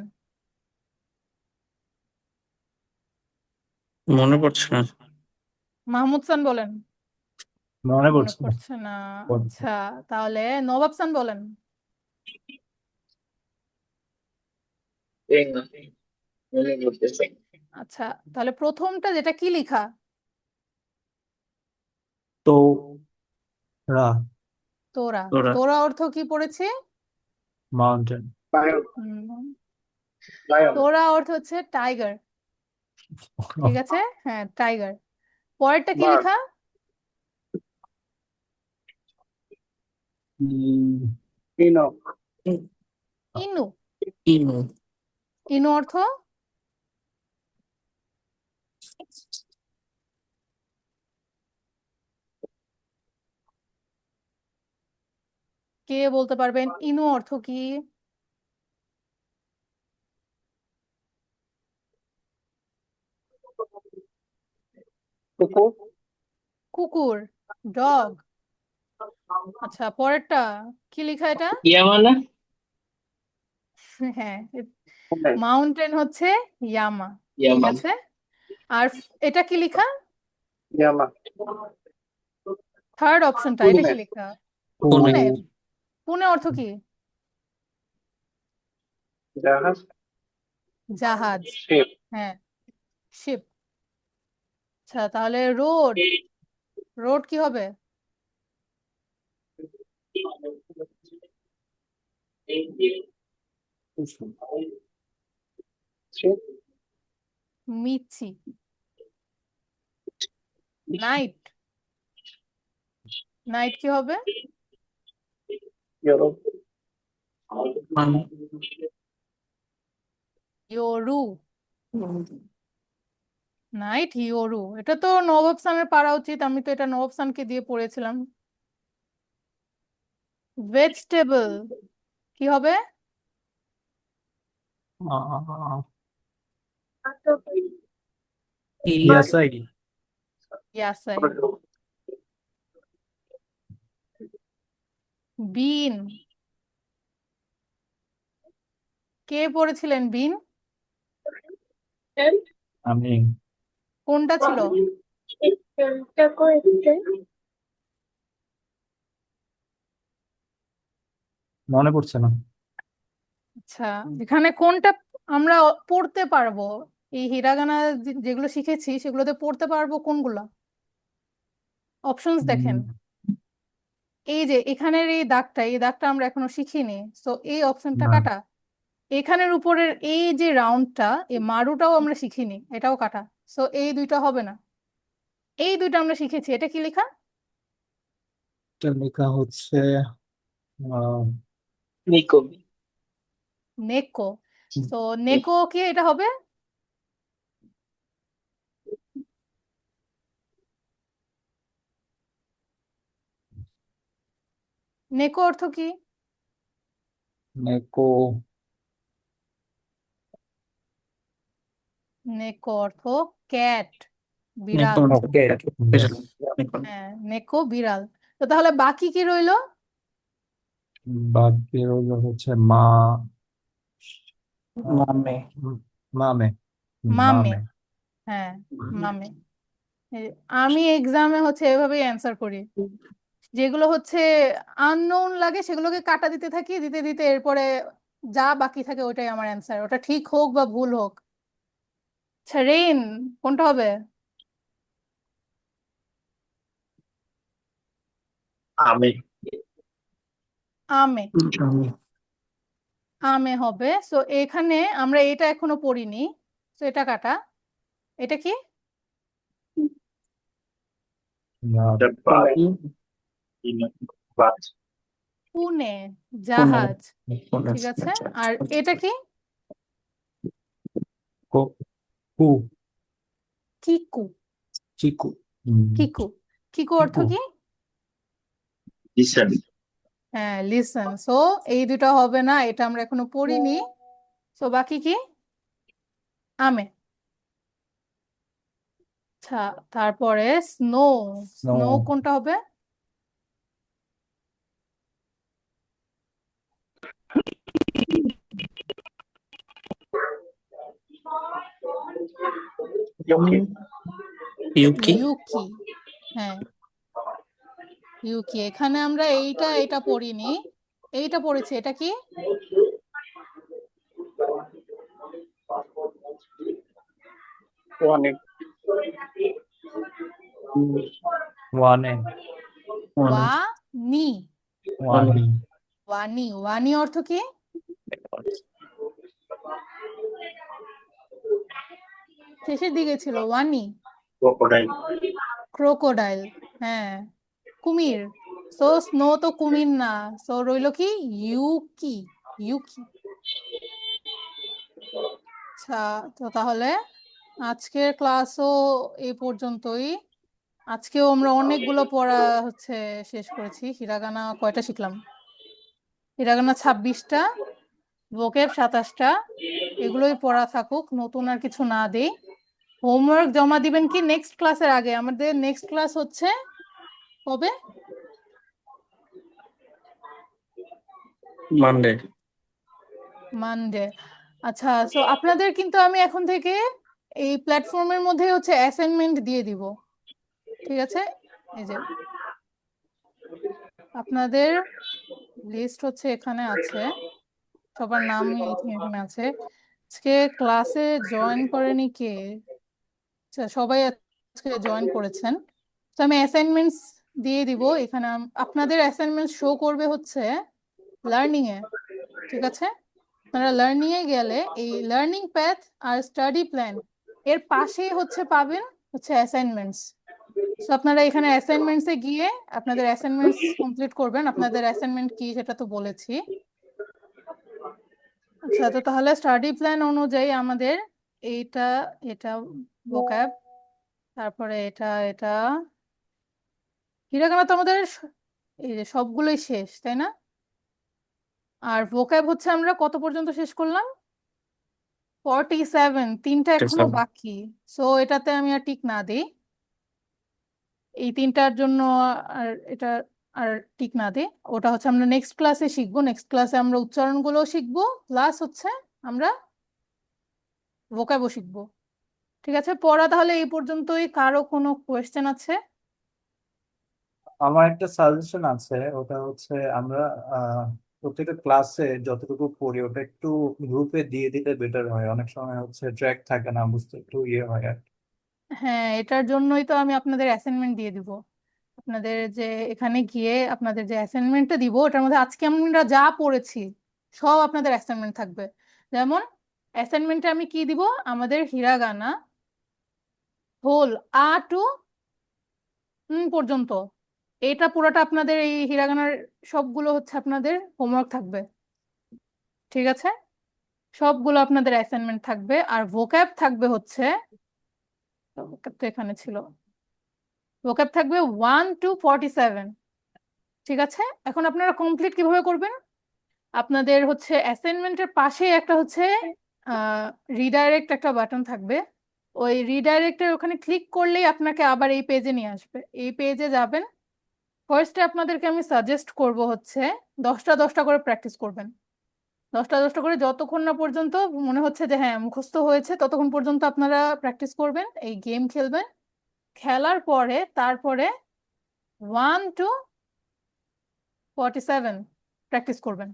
মনে পড়ছে না। মাহমুদসান বলেন। মনে মনে পড়ছে না। পড়ছে না। আচ্ছা, তাহলে নবাবসান বলেন। এই না, মনে করতেছে। আচ্ছা, তাহলে প্রথমটা যেটা কি লেখা? তো রা তোরা। তোরা তোরা অর্থ কি পড়েছে? মাউন্টেন লায়ন হুম, লায়ন তোরা অর্থ হচ্ছে টাইগার। ঠিক আছে, হ্যাঁ টাইগার। পরেরটা কি বার্ড লেখা? ইনো ইনু। ইনু ইনু অর্থ কে বলতে পারবেন ইনু অর্থ কি? কুকুর কুকুর, ডগ। আচ্ছা, পরেরটা কি লেখা এটা? ইয়ামানা। হ্যাঁ, মাউন্টেন হচ্ছে ইয়ামা। ঠিক ইয়ামান। আছে, আর এটা কি লেখা? ইয়ামা থার্ড অপশনটা এটা কি পুনে লেখা? পুনে পুনে। পুনে অর্থ কি? জাহাজ জাহাজ। শিপ হ্যাঁ, শিপ। আচ্ছা, তাহলে রোড। রোড কি হবে? শিপ মিচি। নাইট। নাইট কি হবে? ইউরোপ মান ইয়োরু। নাইট ইয়োরু, এটা তো নবাব সানের পারা উচিত, আমি তো এটা নবাব সানকে দিয়ে পড়েছিলাম। ভেজিটেবল কি হবে? ইয়াসাই ইয়াসাই। বিন, কে পড়েছিলেন বিন? আমি কোনটা ছিল? মনে পড়ছে না। আচ্ছা, এখানে কোনটা আমরা পড়তে পারবো? এই হিরাগানা যেগুলো শিখেছি সেগুলোতে পড়তে পারবো কোনগুলা? অপশনস দেখেন। এই যে এখানের এই দাগটা, এই দাগটা আমরা এখনো শিখিনি, তো এই অপশনটা না কাটা। এখানের উপরের এই যে রাউন্ডটা, এই মারুটাও আমরা শিখিনি, এটাও কাটা। সো এই দুইটা হবে না। এই দুইটা আমরা শিখেছি, এটা কি লেখা? এটা লেখা হচ্ছে আহ, নিকো। নেকো। তো নেকো কি এটা হবে? নেকো অর্থ কি? নেকো নেকো অর্থ ক্যাট, বিড়াল। নেকো ওকে বিড়াল। হ্যাঁ, নেকো বিড়াল। তো তাহলে বাকি কি রইলো? বাকি হলো হচ্ছে মামে। মামে মামে। মামে হ্যাঁ, মামে। এই আমি এক্সামে হচ্ছে এভাবেই অ্যান্সার করি, যেগুলো হচ্ছে আননোন লাগে সেগুলোকে কাটা দিতে থাকি, দিতে দিতে এরপরে যা বাকি থাকে ওটাই আমার অ্যান্সার, ওটা ঠিক হোক বা ভুল হোক। আচ্ছা, রেইন কোনটা হবে? আমি আমে। আমি আমে হবে। সো এখানে আমরা এটা এখনো পড়িনি, তো এটা কাটা। এটা কি? পুনে, জাহাজ। ঠিক আছে। আর এটা কি? কু কিকু। চিকু কিকু। কিকু অর্থ কিকু কি? লিসেন। হ্যাঁ, লিসন। সো এই দুটো হবে না, এটা আমরা এখনো পড়িনি। সো বাকি কি? আমে। আচ্ছা, তারপরে স্নো। স্নো স্নো কোনটা হবে? ইউকি। ইউকি। হ্যাঁ, ইউকি। এখানে আমরা এটা পড়িনি, এইটা পড়েছি। এটা কি? ওয়ানে। ওয়ানে ওয়ানি। ওয়ানি ওয়ানি। ওয়ানি অর্থ কি? শেষের দিকে ছিল ওয়ানি। ক্রোকোডাইল। ক্রোকোডাইল। হ্যাঁ, কুমির। সো স্নো তো কুমির না, সো রইল কি? ইউকি। ইউকি। আচ্ছা, তো তাহলে আজকের ক্লাসও এই পর্যন্তই। আজকেও আমরা অনেকগুলো পড়া হচ্ছে শেষ করেছি। হিরাগানা কয়টা শিখলাম? হিরাগানা 26টা, ভোকেব 27টা। এগুলোই পড়া থাকুক, নতুন আর কিছু না দেই। হোমওয়ার্ক জমা দিবেন কি নেক্সট ক্লাসের আগে? আমাদের নেক্সট ক্লাস হচ্ছে কবে? মানডে। মানডে। আচ্ছা, সো আপনাদের কিন্তু আমি এখন থেকে এই প্ল্যাটফর্মের মধ্যে হচ্ছে অ্যাসাইনমেন্ট দিয়ে দিব। ঠিক আছে? এই যে আপনাদের লিস্ট হচ্ছে এখানে আছে, সবার নাম এখানে আছে। আজকে ক্লাসে জয়েন করেনি কে? আচ্ছা, সবাই আজকে জয়েন করেছেন। তো আমি অ্যাসাইনমেন্টস দিয়ে দিব এখানে। আপনাদের অ্যাসাইনমেন্ট শো করবে হচ্ছে লার্নিং এ। ঠিক আছে? আপনারা লার্নিং এ গেলে এই লার্নিং প্যাথ আর স্টাডি প্ল্যান এর পাশেই হচ্ছে পাবেন হচ্ছে অ্যাসাইনমেন্টস। সো আপনারা এখানে অ্যাসাইনমেন্টস এ গিয়ে আপনাদের অ্যাসাইনমেন্টস কমপ্লিট করবেন। আপনাদের অ্যাসাইনমেন্ট কি সেটা তো বলেছি। আচ্ছা, তো তাহলে স্টাডি প্ল্যান অনুযায়ী আমাদের এইটা, এটা ভোকাব, তারপরে এটা হিরাগানা তো আমাদের এই যে সবগুলোই শেষ, তাই না? আর ভোকাব হচ্ছে আমরা কত পর্যন্ত শেষ করলাম? 47। তিনটা এখনো বাকি। সো এটাতে আমি আর টিক না দিই, এই তিনটার জন্য আর এটা আর টিক না দিই। ওটা হচ্ছে আমরা নেক্সট ক্লাসে শিখবো। নেক্সট ক্লাসে আমরা উচ্চারণগুলো শিখবো, প্লাস হচ্ছে আমরা ভোকাবও শিখবো। ঠিক আছে, পড়া তাহলে এই পর্যন্তই। কারো কোনো কোয়েশ্চেন আছে? আমার একটা সাজেশন আছে, ওটা হচ্ছে আমরা প্রত্যেকটা ক্লাসে যতটুকু পড়ি ওটা একটু গ্রুপে দিয়ে দিলে বেটার হয়। অনেক সময় হচ্ছে ট্র্যাক থাকে না, বুঝতে একটু ইয়ে হয় আর কি। হ্যাঁ, এটার জন্যই তো আমি আপনাদের অ্যাসাইনমেন্ট দিয়ে দিব। আপনাদের যে এখানে গিয়ে আপনাদের যে অ্যাসাইনমেন্টটা দিব ওটার মধ্যে আজকে আমরা যা পড়েছি সব আপনাদের অ্যাসাইনমেন্ট থাকবে। যেমন অ্যাসাইনমেন্টে আমি কি দিব? আমাদের হিরাগানা হোল আ টু পর্যন্ত, এটা পুরোটা আপনাদের এই হিরাগানার সবগুলো হচ্ছে আপনাদের হোমওয়ার্ক থাকবে। ঠিক আছে? সবগুলো আপনাদের অ্যাসাইনমেন্ট থাকবে। আর ভোক্যাব থাকবে হচ্ছে, ভোক্যাব তো এখানে ছিল, ভোক্যাব থাকবে 1 to 47। ঠিক আছে, এখন আপনারা কমপ্লিট কিভাবে করবেন? আপনাদের হচ্ছে অ্যাসাইনমেন্টের পাশে একটা হচ্ছে রিডাইরেক্ট একটা বাটন থাকবে। ওই রিডাইরেক্টের ওখানে ক্লিক করলেই আপনাকে আবার এই পেজে নিয়ে আসবে। এই পেজে যাবেন। ফার্স্টে আপনাদেরকে আমি সাজেস্ট করব হচ্ছে 10টা করে প্র্যাকটিস করবেন। 10টা করে যতক্ষণ না পর্যন্ত মনে হচ্ছে যে হ্যাঁ মুখস্থ হয়েছে ততক্ষণ পর্যন্ত আপনারা প্র্যাকটিস করবেন, এই গেম খেলবেন। খেলার পরে তারপরে 1 to 47 প্র্যাকটিস করবেন।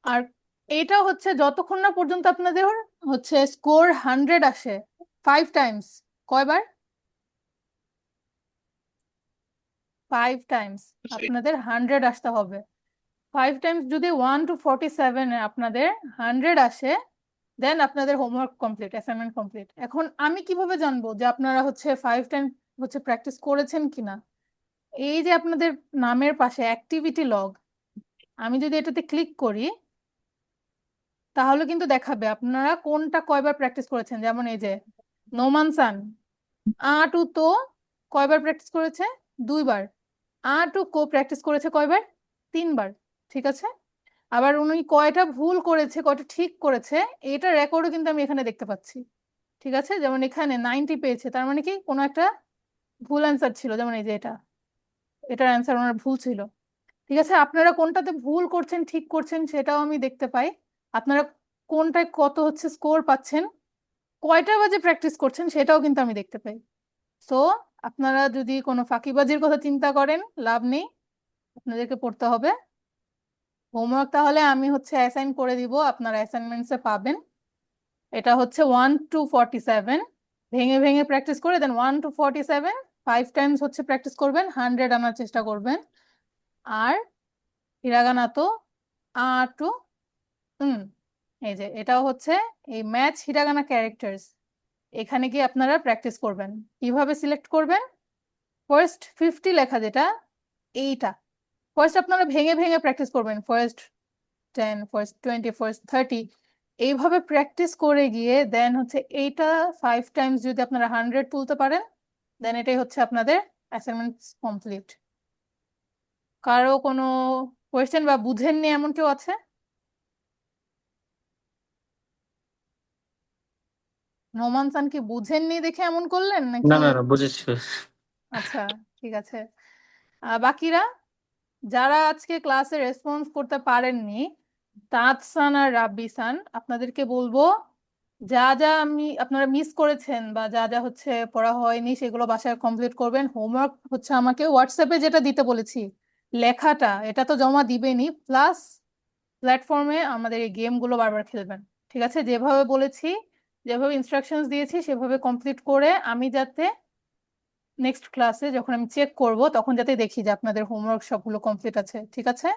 আর এটা হচ্ছে যতক্ষণ না পর্যন্ত আপনাদের হচ্ছে স্কোর 100 আসে 5 টাইমস। কয়বার? 5 টাইমস আপনাদের 100 আসতে হবে। 5 টাইমস যদি 1 to 47 এ আপনাদের 100 আসে, দেন আপনাদের হোমওয়ার্ক কমপ্লিট, অ্যাসাইনমেন্ট কমপ্লিট। এখন আমি কিভাবে জানবো যে আপনারা হচ্ছে 5 টাইম হচ্ছে প্র্যাকটিস করেছেন কিনা? এই যে আপনাদের নামের পাশে অ্যাক্টিভিটি লগ, আমি যদি এটাতে ক্লিক করি তাহলে কিন্তু দেখাবে আপনারা কোনটা কয়বার প্র্যাকটিস করেছেন। যেমন এই যে নোমানসান টু তো কয়বার প্র্যাকটিস করেছে? 2 বার। টু কো প্র্যাকটিস করেছে কয়বার? 3 বার। ঠিক আছে, আবার উনি কয়টা ভুল করেছে কয়টা ঠিক করেছে এটা রেকর্ডও কিন্তু আমি এখানে দেখতে পাচ্ছি। ঠিক আছে, যেমন এখানে 90 পেয়েছে, তার মানে কি কোনো একটা ভুল অ্যান্সার ছিল, যেমন এই যে এটার অ্যান্সার ওনার ভুল ছিল। ঠিক আছে, আপনারা কোনটাতে ভুল করছেন ঠিক করছেন সেটাও আমি দেখতে পাই। আপনারা কোনটায় কত হচ্ছে স্কোর পাচ্ছেন, কয়টা বাজে প্র্যাকটিস করছেন সেটাও কিন্তু আমি দেখতে পাই। সো আপনারা যদি কোনো ফাঁকিবাজির কথা চিন্তা করেন লাভ নেই, আপনাদেরকে পড়তে হবে। হোমওয়ার্ক তাহলে আমি হচ্ছে অ্যাসাইন করে দিব, আপনারা অ্যাসাইনমেন্টসে পাবেন। এটা হচ্ছে 1 to 47 ভেঙে ভেঙে প্র্যাকটিস করে দেন। 1 to 47 5 টাইমস হচ্ছে প্র্যাকটিস করবেন, 100 আনার চেষ্টা করবেন। আর হিরাগানা তো টু এই যে এটাও হচ্ছে এই ম্যাচ হিরাগানা ক্যারেক্টার্স, এখানে গিয়ে আপনারা প্র্যাকটিস করবেন। কিভাবে সিলেক্ট করবেন? ফার্স্ট 50 লেখা যেটা এইটা ফার্স্ট আপনারা ভেঙে ভেঙে প্র্যাকটিস করবেন। ফার্স্ট 10, ফার্স্ট 20, ফার্স্ট 30 এইভাবে প্র্যাকটিস করে গিয়ে দেন হচ্ছে এইটা 5 টাইমস যদি আপনারা 100 তুলতে পারেন দেন এটাই হচ্ছে আপনাদের অ্যাসাইনমেন্ট কমপ্লিট। কারো কোনো কোয়েশ্চেন বা বুঝেননি এমন কেউ আছে? নোমান কি বুঝেননি দেখে এমন করলেন না নাকি? না না বুঝেছি। আচ্ছা, ঠিক আছে। বাকিরা যারা আজকে ক্লাসে রেসপন্স করতে পারেননি, তাতসান আর রাব্বিসান, আপনাদেরকে বলবো যা যা আপনারা মিস করেছেন বা যা যা হচ্ছে পড়া হয়নি সেগুলো বাসায় কমপ্লিট করবেন। হোমওয়ার্ক হচ্ছে আমাকে হোয়াটসঅ্যাপে যেটা দিতে বলেছি লেখাটা এটা তো জমা দিবেনই, প্লাস প্ল্যাটফর্মে আমাদের এই গেমগুলো বারবার খেলবেন। ঠিক আছে, যেভাবে বলেছি যেভাবে ইনস্ট্রাকশনস দিয়েছি সেভাবে কমপ্লিট করে আমি যাতে নেক্সট ক্লাসে যখন আমি চেক করব তখন যাতে দেখি যে আপনাদের হোমওয়ার্ক সবগুলো কমপ্লিট আছে। ঠিক আছে,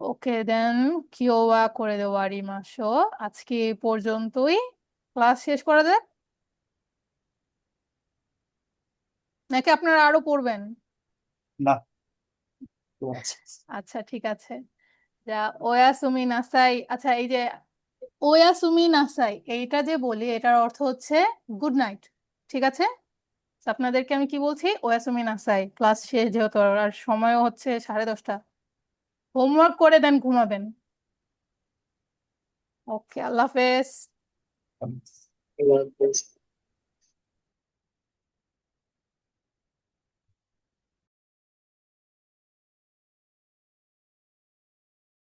ওকে দেন কিওয়া করে দেওয়া রিমাসো। আজকে এই পর্যন্তই, ক্লাস শেষ করা যাক নাকি আপনারা আরো পড়বেন? না। আচ্ছা ঠিক আছে, যা ওয়াসুমি নাসাই। আচ্ছা এই যে ওয়াসুমি নাসাই এইটা যে বলি এটার অর্থ হচ্ছে গুড নাইট। ঠিক আছে, তো আপনাদেরকে আমি কি বলছি? ওয়াসুমি নাসাই। ক্লাস শেষ যেহেতু আর সময়ও হচ্ছে 10:30, হোমওয়ার্ক করে দেন ঘুমাবেন। ওকে, আল্লাহ হাফেজ। এবার